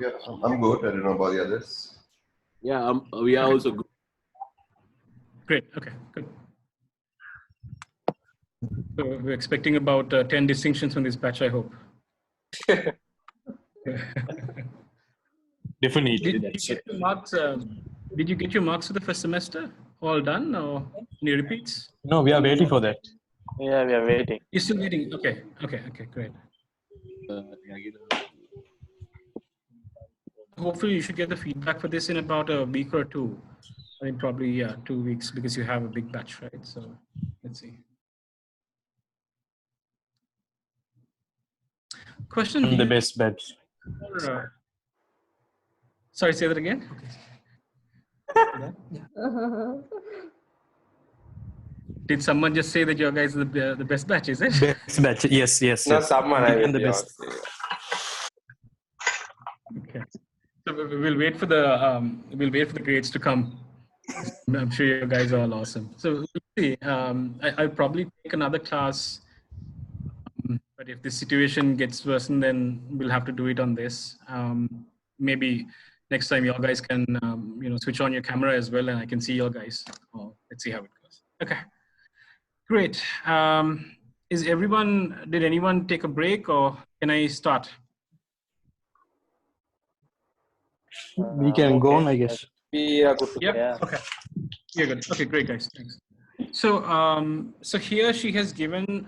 I'm good. I don't know about the others. Yeah, we are also good. Great. Okay, good. So we're expecting about 10 distinctions from this batch, I hope. Definitely. Did you get your marks for the first semester? All done or any repeats? No, we are waiting for that. Yeah, we are waiting. You're still waiting? Okay, great. Hopefully you should get the feedback for this in about a week or two. I think probably 2 weeks because you have a big batch, right? So let's see. Question. The best batch. Sorry, say that again. Okay. Did someone just say that your guys are the best batch? Is it? Best batch. Yes. Not someone. I And will the be best. honest. Okay. So we'll wait for the grades to come. I'm sure you guys are all awesome. So we'll see. I'll probably take another class, but if the situation gets worse, then we'll have to do it on this. Maybe next time you guys can switch on your camera as well, and I can see you guys. Let's see how it goes. Okay, great. Did anyone take a break, or can I start? We can go on, I guess. We are good to go. Yeah. Okay. You're good. Okay, great, guys. Thanks. So, so here she has given,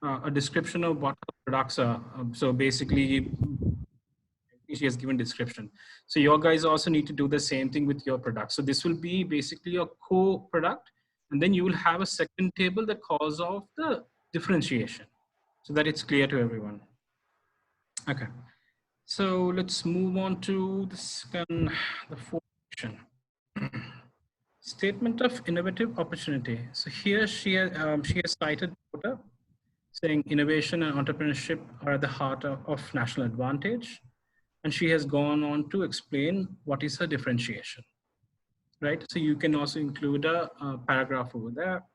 a description of what her products are. So basically, she has given description. So your guys also need to do the same thing with your product. So this will be basically your core product, and then you will have a second table that calls off the differentiation, so that it's clear to everyone. Okay. So let's move on to the fourth section. Statement of innovative opportunity. So here she has cited Porter saying innovation and entrepreneurship are at the heart of national advantage. And she has gone on to explain what is her differentiation, right? So you can also include a paragraph over there.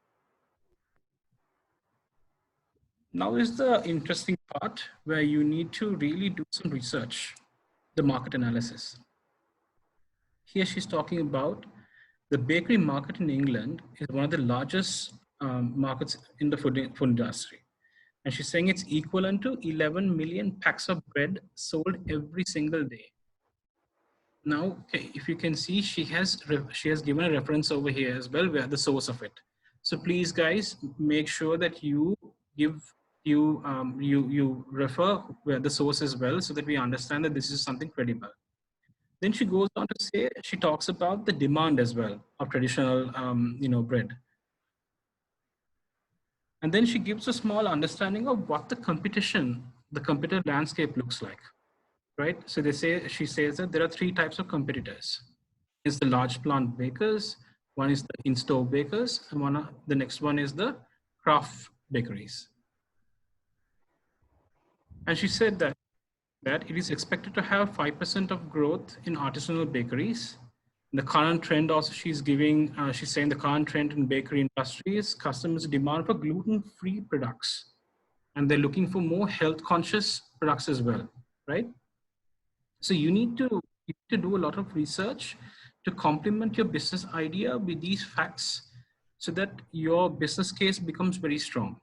Now is the interesting part where you need to really do some research, the market analysis. Here she's talking about the bakery market in England is one of the largest markets in the food industry. And she's saying it's equivalent to 11 million packs of bread sold every single day. Now, okay, if you can see, she has given a reference over here as well, where the source of it. So please, guys, make sure that you refer where the source as well, so that we understand that this is something credible. Then she goes on to say, she talks about the demand as well of traditional, bread. And then she gives a small understanding of what the competitor landscape looks like, right? So she says that there are 3 types of competitors. It's the large plant bakers, one is the in-store bakers, and the next one is the craft bakeries. And she said that it is expected to have 5% of growth in artisanal bakeries. The current trend also she's saying the current trend in bakery industry is customers' demand for gluten-free products. And they're looking for more health-conscious products as well, right? So you need to do a lot of research to complement your business idea with these facts so that your business case becomes very strong.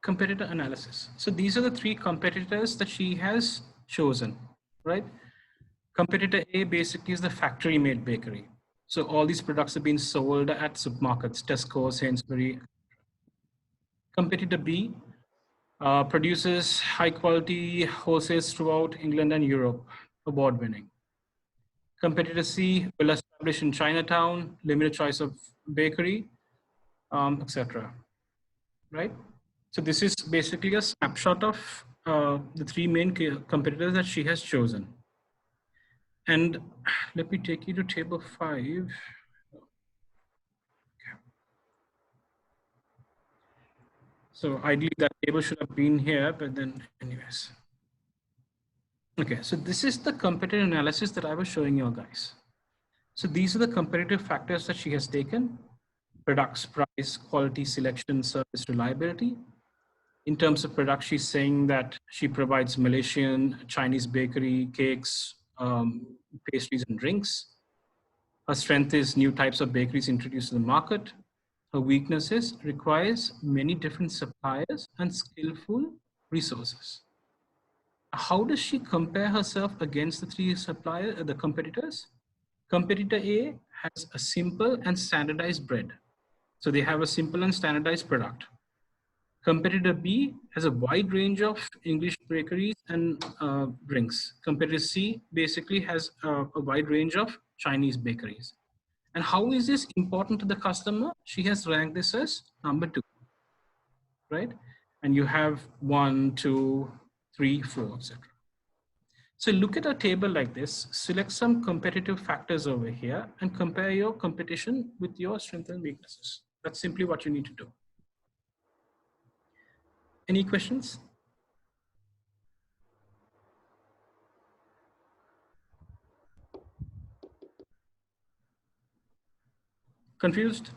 Competitor analysis. So these are the 3 competitors that she has chosen, right? Competitor A basically is the factory made bakery. So all these products have been sold at supermarkets, Tesco, Sainsbury. Competitor B produces high quality wholesales throughout England and Europe, award winning. Competitor C, well established in Chinatown, limited choice of bakery, etc. Right? So this is basically a snapshot of the 3 main competitors that she has chosen. And let me take you to table 5. Okay. So ideally that table should have been here, but then anyways. Okay, so this is the competitive analysis that I was showing you guys. So these are the competitive factors that she has taken: products, price, quality, selection, service, reliability. In terms of product, she's saying that she provides Malaysian, Chinese bakery, cakes, pastries, and drinks. Her strength is new types of bakeries introduced to the market. Her weaknesses requires many different suppliers and skillful resources. How does she compare herself against the 3 the competitors? Competitor A has a simple and standardized bread. So they have a simple and standardized product. Competitor B has a wide range of English bakeries and drinks. Competitor C basically has a wide range of Chinese bakeries. And how is this important to the customer? She has ranked this as number 2, right? And you have 1, 2, 3, 4, etc. So look at a table like this, select some competitive factors over here and compare your competition with your strengths and weaknesses. That's simply what you need to do. Any questions? Confused?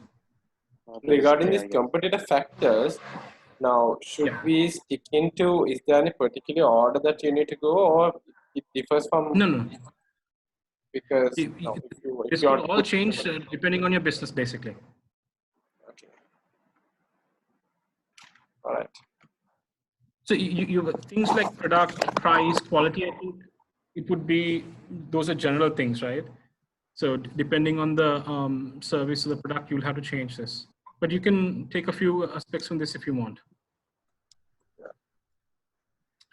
Regarding these competitive factors, now should we stick into, is there any particular order that you need to go, or it differs from? No. Because this will all change depending on your business, basically. Okay. All right. So you things like product, price, quality, I think it would be, those are general things, right? So depending on the service of the product, you'll have to change this. But you can take a few aspects from this if you want.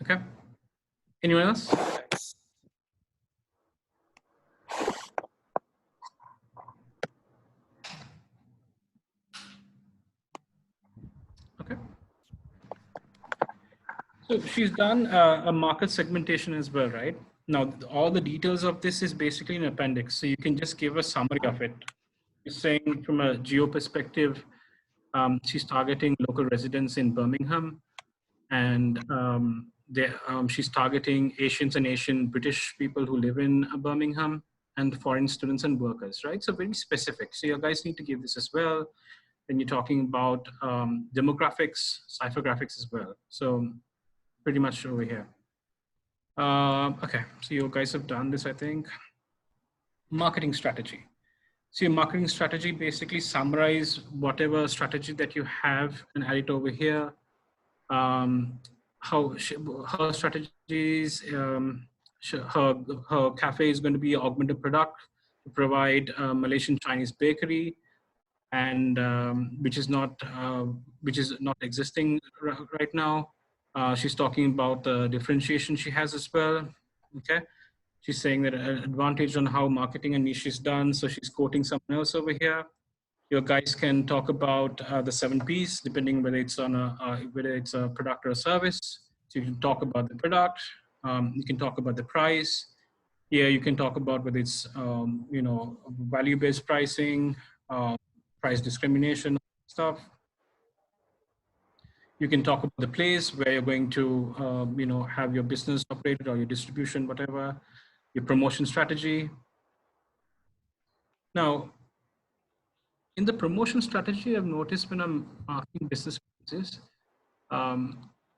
Okay. Anyone else? Okay. So she's done a market segmentation as well, right? Now, all the details of this is basically an appendix. So you can just give a summary of it. You're saying from a geo perspective, she's targeting local residents in Birmingham, and she's targeting Asians and Asian British people who live in Birmingham, and foreign students and workers, right? So very specific. So you guys need to give this as well. Then you're talking about demographics, psychographics as well. So pretty much over here. Okay, so you guys have done this, I think. Marketing strategy. So your marketing strategy basically summarize whatever strategy that you have and add it over here. How her strategies, her cafe is going to be augmented product to provide Malaysian Chinese bakery, and which is not existing right now. She's talking about the differentiation she has as well. Okay. She's saying that an advantage on how marketing and niche is done. So she's quoting someone else over here. Your guys can talk about the 7 Ps, depending whether it's on whether it's a product or a service. So you can talk about the product. You can talk about the price. Here you can talk about whether it's value-based pricing, price discrimination stuff. You can talk about the place where you're going to have your business operated or your distribution, whatever, your promotion strategy. Now, in the promotion strategy, I've noticed when I'm asking business cases,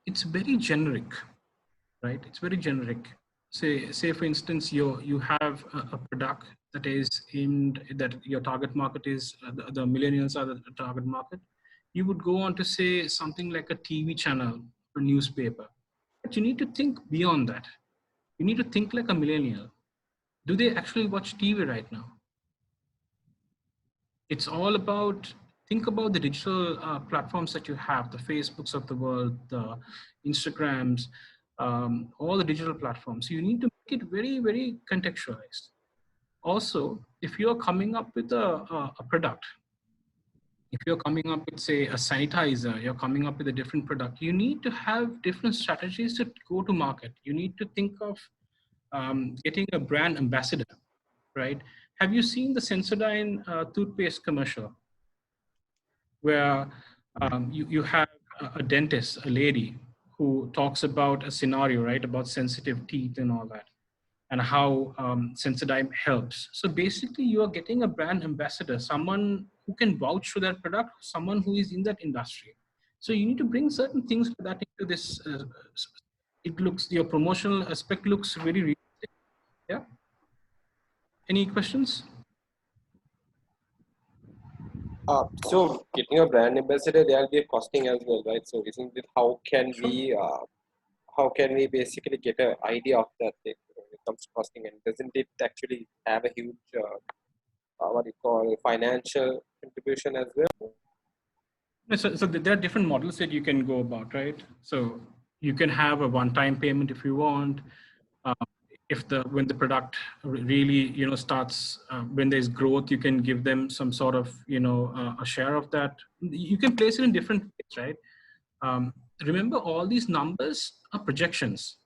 it's very generic, right? It's very generic. Say for instance, you have a product that is aimed, that your target market is, the millennials are the target market. You would go on to say something like a TV channel or newspaper. But you need to think beyond that. You need to think like a millennial. Do they actually watch TV right now? It's all about, think about the digital platforms that you have, the Facebooks of the world, the Instagrams, all the digital platforms. You need to make it very, very contextualized. Also, if you're coming up with a product, if you're coming up with, say, a sanitizer, you're coming up with a different product, you need to have different strategies to go to market. You need to think of getting a brand ambassador, right? Have you seen the Sensodyne toothpaste commercial where you have a dentist, a lady, who talks about a scenario, right, about sensitive teeth and all that, and how Sensodyne helps. So basically, you are getting a brand ambassador, someone who can vouch for that product, someone who is in that industry. So you need to bring certain things like that into this. It looks, your promotional aspect looks very realistic. Yeah. Any questions? So getting a brand ambassador, there'll be a costing as well, right? So isn't it, how can we basically get an idea of that thing when it comes to costing, and doesn't it actually have a huge what you call financial contribution as well? So there are different models that you can go about, right? So you can have a one-time payment if you want. When the product really starts, when there's growth, you can give them some sort of a share of that. You can place it in different ways, right? Remember, all these numbers are projections.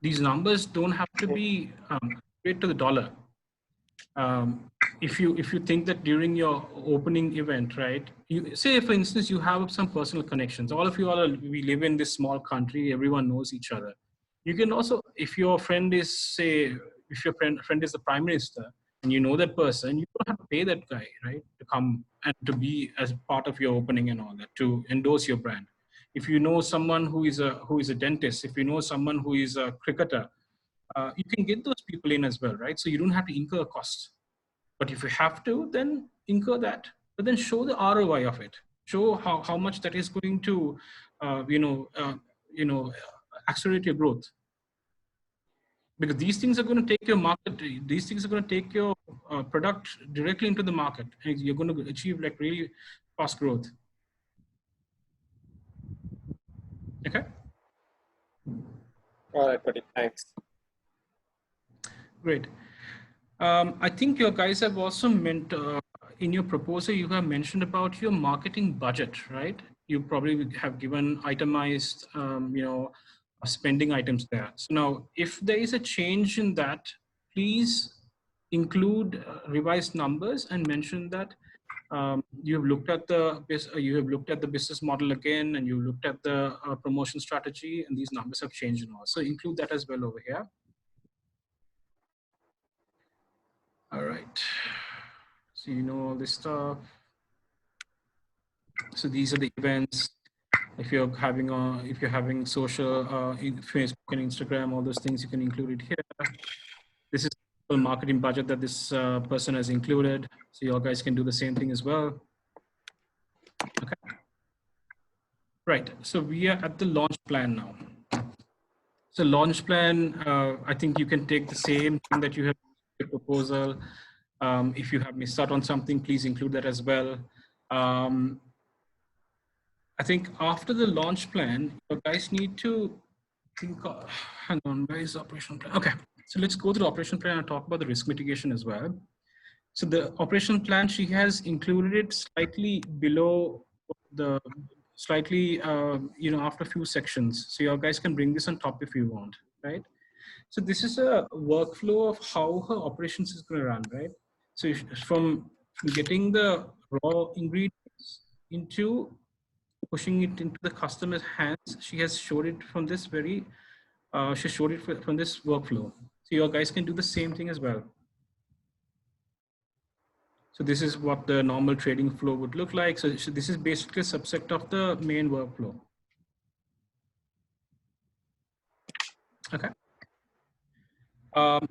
These numbers don't have to be straight to the dollar. If you think that during your opening event, right, you say, for instance, you have some personal connections. All of you we live in this small country. Everyone knows each other. You can also, if your friend is, say, if your friend is the prime minister and you know that person, you don't have to pay that guy, right, to come and to be as part of your opening and all that, to endorse your brand. If you know someone who is a dentist, if you know someone who is a cricketer, you can get those people in as well, right? So you don't have to incur costs. But if you have to, then incur that. But then show the ROI of it. Show how much that is going to, accelerate your growth. Because these things are going to take your market. These things are going to take your product directly into the market, and you're going to achieve like really fast growth. Okay. All right, buddy. Thanks. Great. I think your guys have also meant in your proposal, you have mentioned about your marketing budget, right? You probably have given itemized, spending items there. So now, if there is a change in that, please include revised numbers and mention that you have looked at the business model again, and you looked at the promotion strategy, and these numbers have changed and all. So include that as well over here. All right. So you know all this stuff. So these are the events. If you're having social, Facebook and Instagram, all those things, you can include it here. This is the marketing budget that this person has included. So you guys can do the same thing as well. Okay. Right. So we are at the launch plan now. So launch plan, I think you can take the same thing that you have in your proposal. If you have missed out on something, please include that as well. I think after the launch plan, you guys need to think, hang on, where is the operation plan? Okay, so let's go to the operation plan and talk about the risk mitigation as well. So the operation plan, she has included it slightly below the, slightly, after a few sections. So you guys can bring this on top if you want, right? So this is a workflow of how her operations is going to run, right? So from getting the raw ingredients into pushing it into the customer's hands, she has showed it from this she showed it from this workflow. So you guys can do the same thing as well. So this is what the normal trading flow would look like. So this is basically a subset of the main workflow. Okay.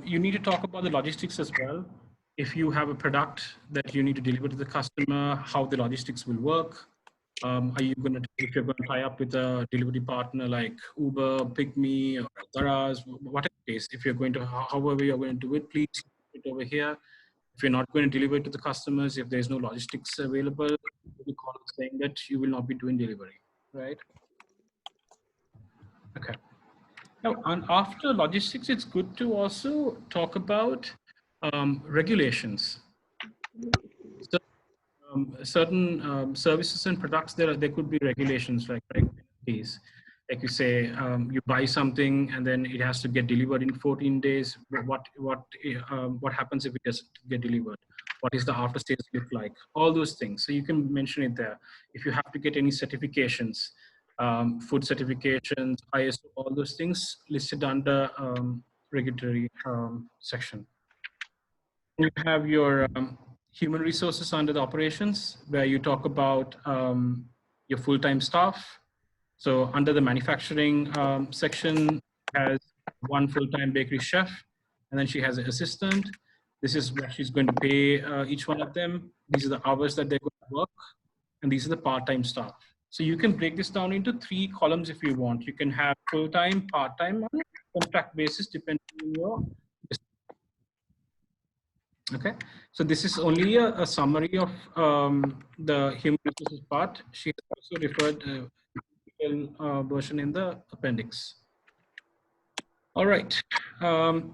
You need to talk about the logistics as well. If you have a product that you need to deliver to the customer, how the logistics will work. Are you going to, if you're going to tie up with a delivery partner like Uber, Pygmy, or Daraz, whatever it is, if you're going to, however you're going to do it, please put it over here. If you're not going to deliver it to the customers, if there's no logistics available, you call it saying that you will not be doing delivery, right? Okay. Now, and after logistics, it's good to also talk about regulations. So, certain services and products, there could be regulations like penalties. Like you say, you buy something and then it has to get delivered in 14 days. What happens if it doesn't get delivered? What is the after sales look like? All those things. So you can mention it there. If you have to get any certifications, food certifications, ISO, all those things listed under regulatory section. You have your human resources under the operations, where you talk about your full-time staff. So under the manufacturing section, has one full-time bakery chef, and then she has an assistant. This is what she's going to pay each one of them. These are the hours that they're going to work, and these are the part-time staff. So you can break this down into 3 columns if you want. You can have full-time, part-time, on a contract basis, depending on your business. Okay, so this is only a summary of the human resources part. She has also referred version in the appendix. All right,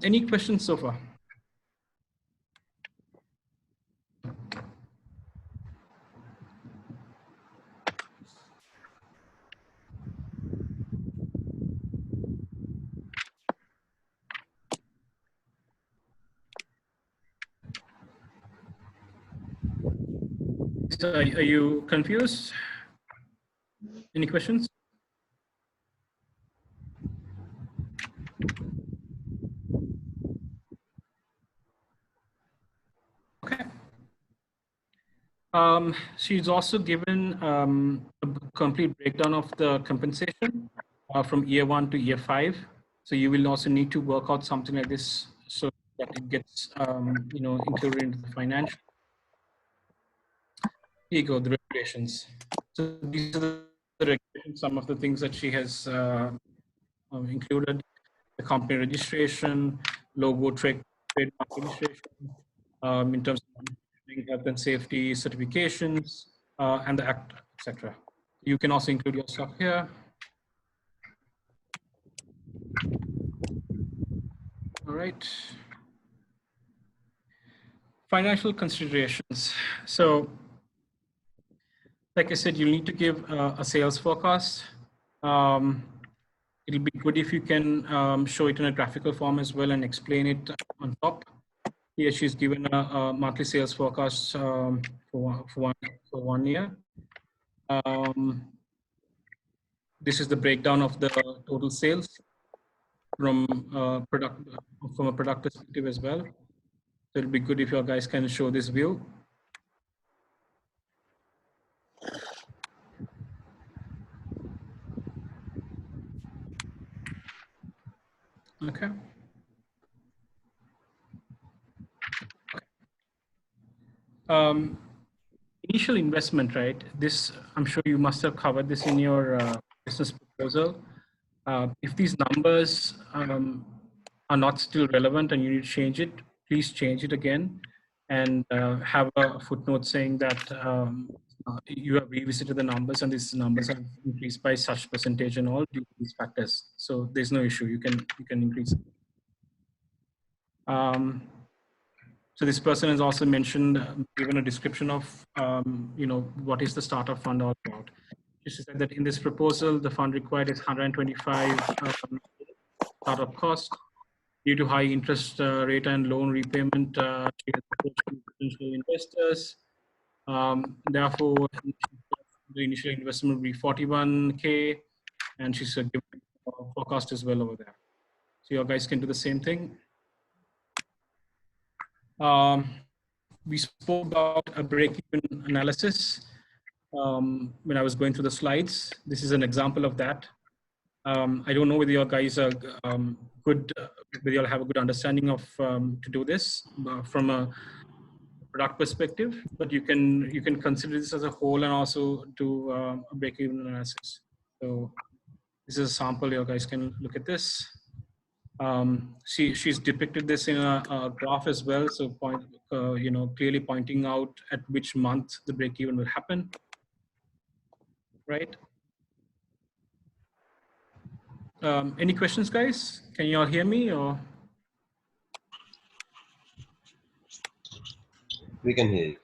any questions so far? So are you confused? Any questions? Okay. She's also given a complete breakdown of the compensation from year 1 to year 5. So you will also need to work out something like this so that it gets included into the financial. Here you go, the regulations. So these are the regulations, some of the things that she has included: the company registration, logo, trademark registration, in terms of health and safety certifications, and the act, etc. You can also include your stuff here. All right. Financial considerations. So, like I said, you need to give a sales forecast. It'll be good if you can show it in a graphical form as well and explain it on top. Here she's given a monthly sales forecast for one year. This is the breakdown of the total sales from a product perspective as well. So it'll be good if you guys can show this view. Okay. Initial investment, right? This, I'm sure you must have covered this in your business proposal. If these numbers are not still relevant and you need to change it, please change it again and have a footnote saying that you have revisited the numbers and these numbers have increased by such percentage and all due to these factors. So there's no issue. You can increase. So this person has also mentioned, given a description of, what is the startup fund all about. She said that in this proposal, the fund required is 125 startup cost. Due to high interest rate and loan repayment, she has approached potential investors. Therefore, the initial investment will be 41K, and she's given forecast as well over there. So you guys can do the same thing. We spoke about a break-even analysis when I was going through the slides. This is an example of that. I don't know whether you guys are good, whether you all have a good understanding of to do this from a product perspective, but you can consider this as a whole and also do a break-even analysis. So this is a sample. You guys can look at this. She's depicted this in a graph as well. So clearly pointing out at which month the break-even will happen, right? Any questions, guys? Can you all hear me or? We can hear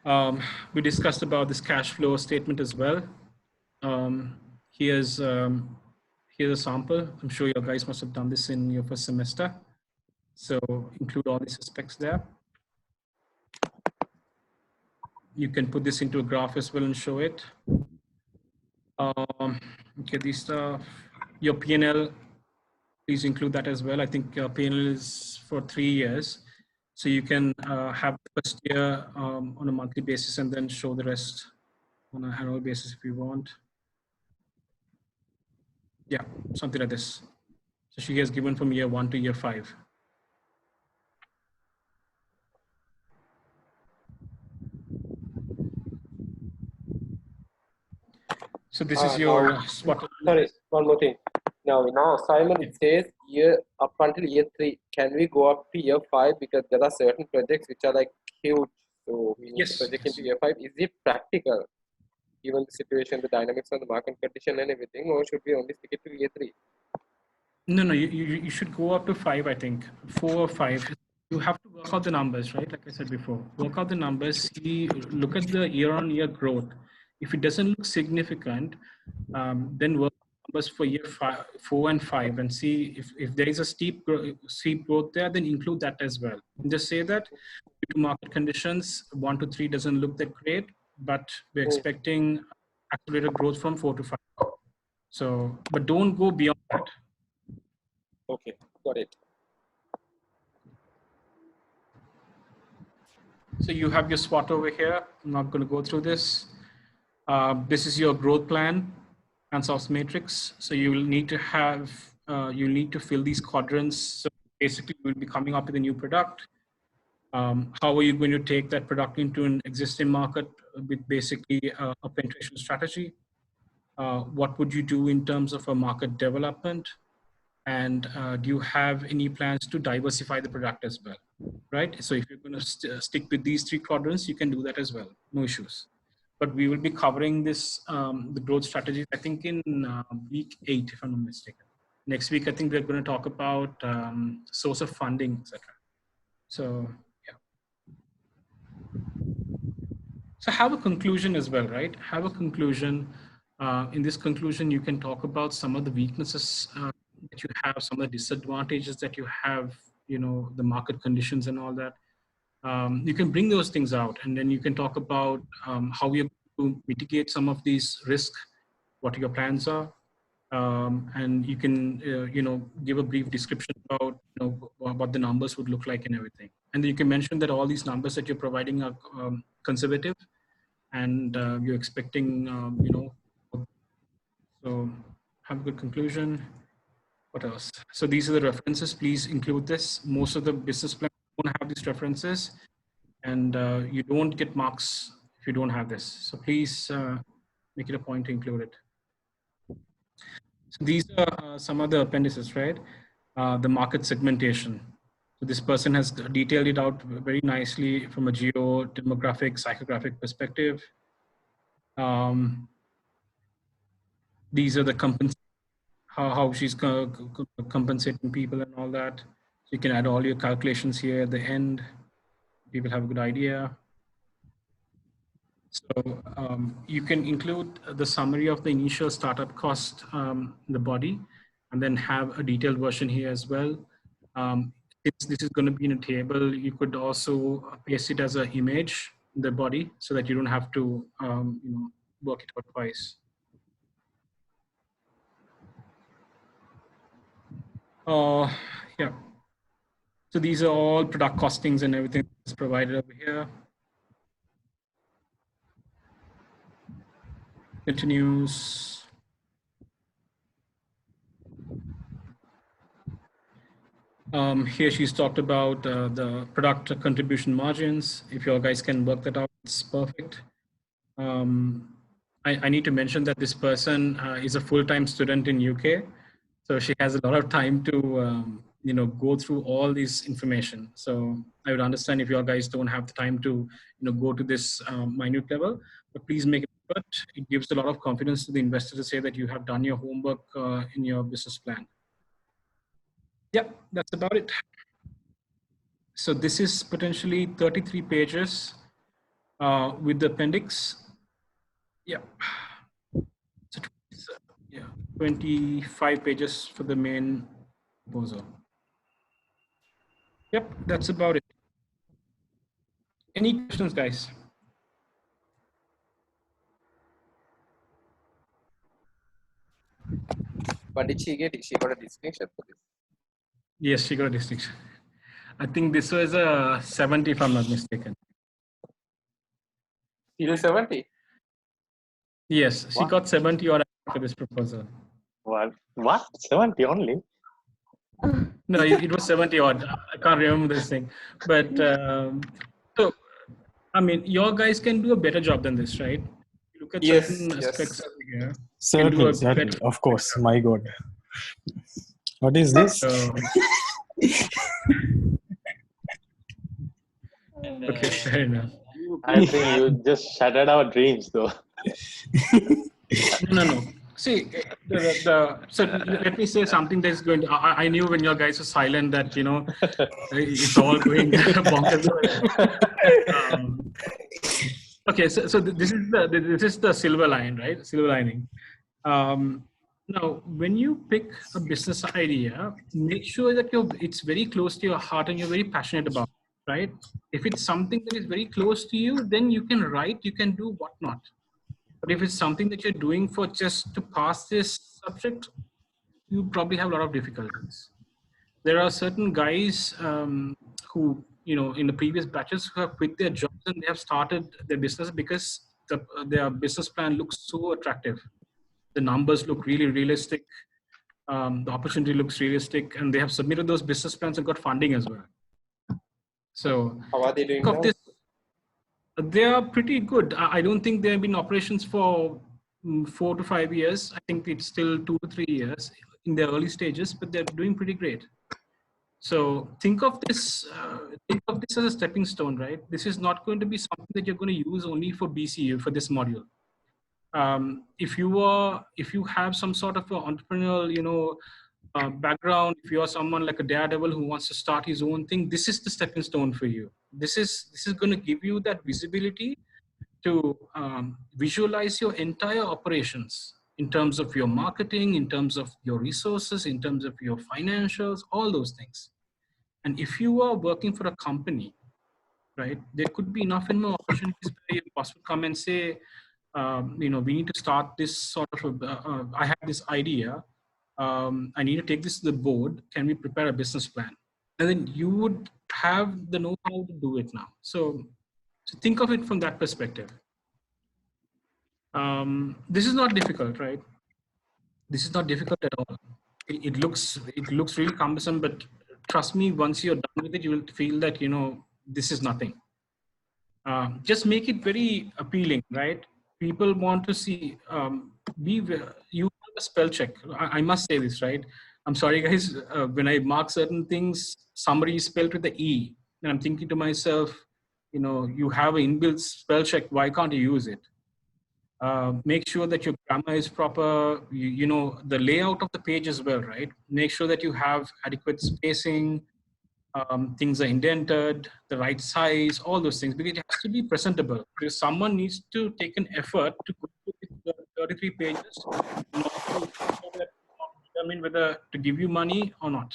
you. We discussed about this cash flow statement as well. Here's a sample. I'm sure you guys must have done this in your first semester. So include all these aspects there. You can put this into a graph as well and show it. Okay, these stuff. Your P&L, please include that as well. I think your P&L is for 3 years. So you can have the first year on a monthly basis and then show the rest on an annual basis if you want. Yeah, something like this. So she has given from year 1 to year 5. So this is your SWOT. Sorry, one more thing. Now, in our assignment, it says year up until year 3. Can we go up to year 5? Because there are certain projects which are like huge. So we need to project into year 5. Is it practical, given the situation, the dynamics of the market condition and everything, or should we only stick it to year 3? No, you should go up to 5, I think. 4 or 5. You have to work out the numbers, right? Like I said before, work out the numbers, look at the year-on-year growth. If it doesn't look significant, then work numbers for year 4 and 5 and see if there is a steep growth there, then include that as well. And just say that due to market conditions, 1 to 3 doesn't look that great, but we're expecting accelerated growth from 4 to 5. So, but don't go beyond that. Okay, got it. So you have your SWOT over here. I'm not going to go through this. This is your growth plan and source matrix. So you will need to have, you need to fill these quadrants. So basically you'll be coming up with a new product. How are you going to take that product into an existing market with basically a penetration strategy? What would you do in terms of a market development? And do you have any plans to diversify the product as well, right? So if you're going to stick with these 3 quadrants, you can do that as well, no issues. But we will be covering this, the growth strategies, I think in week 8, if I'm not mistaken. Next week, I think we're going to talk about source of funding, etc. So, yeah. So have a conclusion as well, right? Have a conclusion. In this conclusion, you can talk about some of the weaknesses that you have, some of the disadvantages that you have, the market conditions and all that. You can bring those things out, and then you can talk about how you're going to mitigate some of these risks, what your plans are, and you can, give a brief description about, what the numbers would look like and everything. And then you can mention that all these numbers that you're providing are conservative, and you're expecting, so have a good conclusion. What else? So these are the references. Please include this. Most of the business plans don't have these references, and you don't get marks if you don't have this. So please make it a point to include it. So these are some of the appendices, right? The market segmentation. So this person has detailed it out very nicely from a geo-demographic, psychographic perspective. These are the how she's compensating people and all that. So you can add all your calculations here at the end. People have a good idea. So you can include the summary of the initial startup cost in the body, and then have a detailed version here as well. Since this is going to be in a table, you could also paste it as an image in the body so that you don't have to work it out twice. Yeah. So these are all product costings and everything that's provided over here. Continues. Here she's talked about the product contribution margins. If you guys can work that out, it's perfect. I need to mention that this person is a full-time student in UK. So she has a lot of time to go through all this information. So I would understand if you guys don't have the time to go to this minute level, but please make it effort. It gives a lot of confidence to the investor to say that you have done your homework in your business plan. Yep, that's about it. So this is potentially 33 pages with the appendix. Yeah. So yeah, 25 pages for the main proposal. Yep, that's about it. Any questions, guys? What did she get? She got a distinction for this. Yes, she got a distinction. I think this was a 70, if I'm not mistaken. Still 70? Yes, she got 70 or for this proposal. What? 70 only? No, it was 70 odd. I can't remember this thing. But so, I mean, your guys can do a better job than this, right? You look at certain aspects over here. Certainly, certainly. Of course. My God. What is this? Okay, fair enough. I think you just shattered our dreams, though. No. See, so let me say something that's going to, I knew when your guys were silent that, it's all going bonkers. Okay, so this is the silver line, right? Silver lining. Now, when you pick a business idea, make sure that it's very close to your heart and you're very passionate about it, right? If it's something that is very close to you, then you can write, you can do whatnot. But if it's something that you're doing for just to pass this subject, you probably have a lot of difficulties. There are certain guys who, in the previous batches who have quit their jobs and they have started their business because their business plan looks so attractive. The numbers look really realistic. The opportunity looks realistic, and they have submitted those business plans and got funding as well. So how are they doing now? They are pretty good. I don't think they have been in operations for 4 to 5 years. I think it's still 2 to 3 years in their early stages, but they're doing pretty great. So think of this as a stepping stone, right? This is not going to be something that you're going to use only for BCU for this module. If you have some sort of an entrepreneurial, background, if you are someone like a daredevil who wants to start his own thing, this is the stepping stone for you. This is going to give you that visibility to visualize your entire operations in terms of your marketing, in terms of your resources, in terms of your financials, all those things. And if you are working for a company, right, there could be enough and more opportunities where your boss would come and say, we need to start this sort of I have this idea. I need to take this to the board. Can we prepare a business plan? And then you would have the know-how to do it now. So think of it from that perspective. This is not difficult, right? This is not difficult at all. It looks really cumbersome, but trust me, once you're done with it, you will feel that, this is nothing. Just make it very appealing, right? People want to see, you have a spell check. I must say this, right? I'm sorry, guys. When I mark certain things, summary is spelled with the E, and I'm thinking to myself, you know, you have an inbuilt spell check. Why can't you use it? Make sure that your grammar is proper. You know, the layout of the page as well, right? Make sure that you have adequate spacing. Things are indented, the right size, all those things, because it has to be presentable. Because someone needs to take an effort to go through the 33 pages in order to determine whether to give you money or not.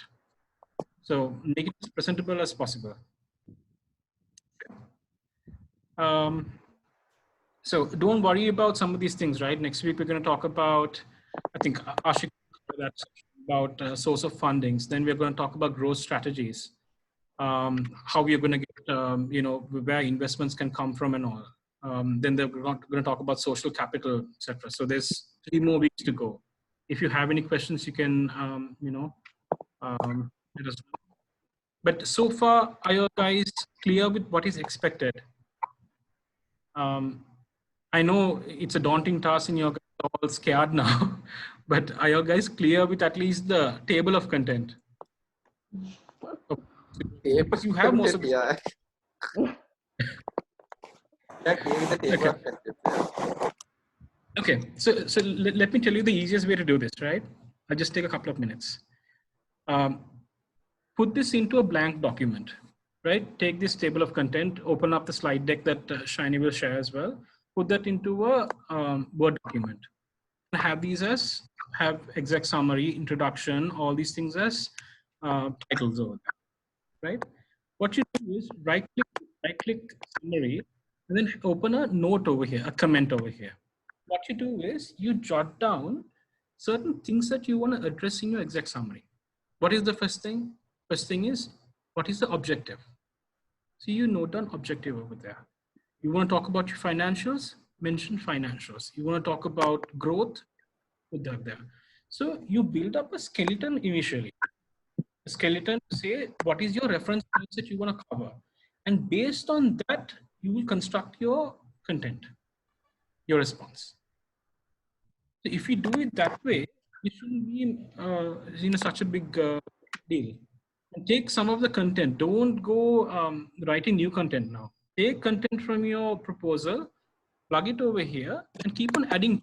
So make it as presentable as possible. So don't worry about some of these things, right? Next week we're going to talk about, I think Ashik about source of fundings. Then we're going to talk about growth strategies. How we are going to get, you know, where investments can come from and all. Then we're going to talk about social capital, etc. So there's 3 more weeks to go. If you have any questions, you can, you know, let us know. But so far, are you guys clear with what is expected? I know it's a daunting task and you're all scared now, but are you guys clear with at least the table of content? Because you have most of yeah. Okay, so let me tell you the easiest way to do this, right? I'll just take a couple of minutes. Put this into a blank document, right? Take this table of content, open up the slide deck that Shiny will share as well. Put that into a Word document. Have these as, have exec summary, introduction, all these things as titles over there, right? What you do is right click summary, and then open a note over here, a comment over here. What you do is you jot down certain things that you want to address in your exec summary. What is the first thing? First thing is, what is the objective? So you note down objective over there. You want to talk about your financials? Mention financials. You want to talk about growth? Put that there. So you build up a skeleton initially. A skeleton to say, what is your reference points that you want to cover? And based on that, you will construct your content, your response. So if you do it that way, it shouldn't be you know, such a big deal. And take some of the content. Don't go writing new content now. Take content from your proposal, plug it over here, and keep on adding.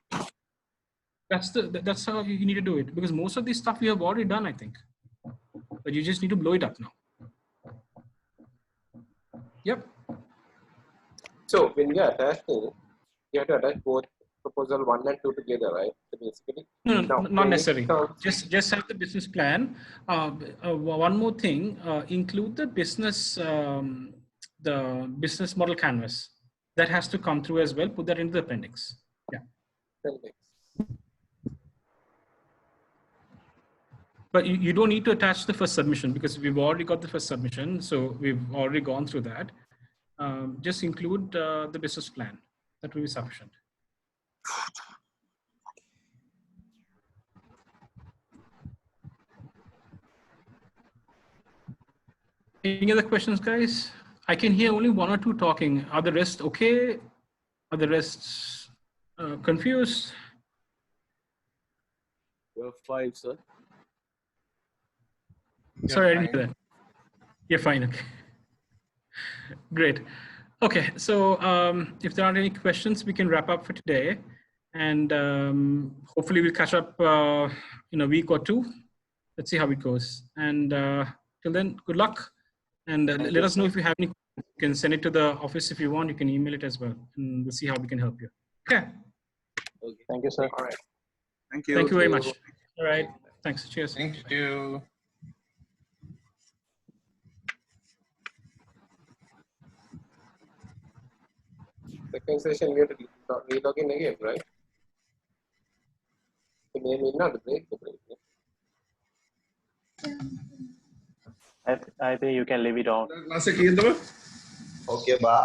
That's how you need to do it, because most of this stuff we have already done, I think. But you just need to blow it up now. Yep. So when you are attaching, you have to attach both proposal 1 and 2 together, right? So basically, no, now, not necessarily. Just have the business plan. One more thing, include the business model canvas. That has to come through as well. Put that into the appendix. Yeah. But you don't need to attach the first submission, because we've already got the first submission. So we've already gone through that. Just include the business plan. That will be sufficient. Any other questions, guys? I can hear only 1 or 2 talking. Are the rest okay? Are the rest confused? We're fine, sir. Sorry, I didn't hear that. You're fine, okay. Great. Okay, so if there aren't any questions, we can wrap up for today. And hopefully we'll catch up in a week or 2. Let's see how it goes. And till then, good luck. And let us know if you have any. You can send it to the office if you want. You can email it as well. And we'll see how we can help you. Okay. Okay. Thank you, sir. All right. Thank you. Thank you very much. All right. Thanks. Cheers. Thank you. Second session, we have to re-log in again, right? The name is not the break. I think you can leave it on. Okay, bye.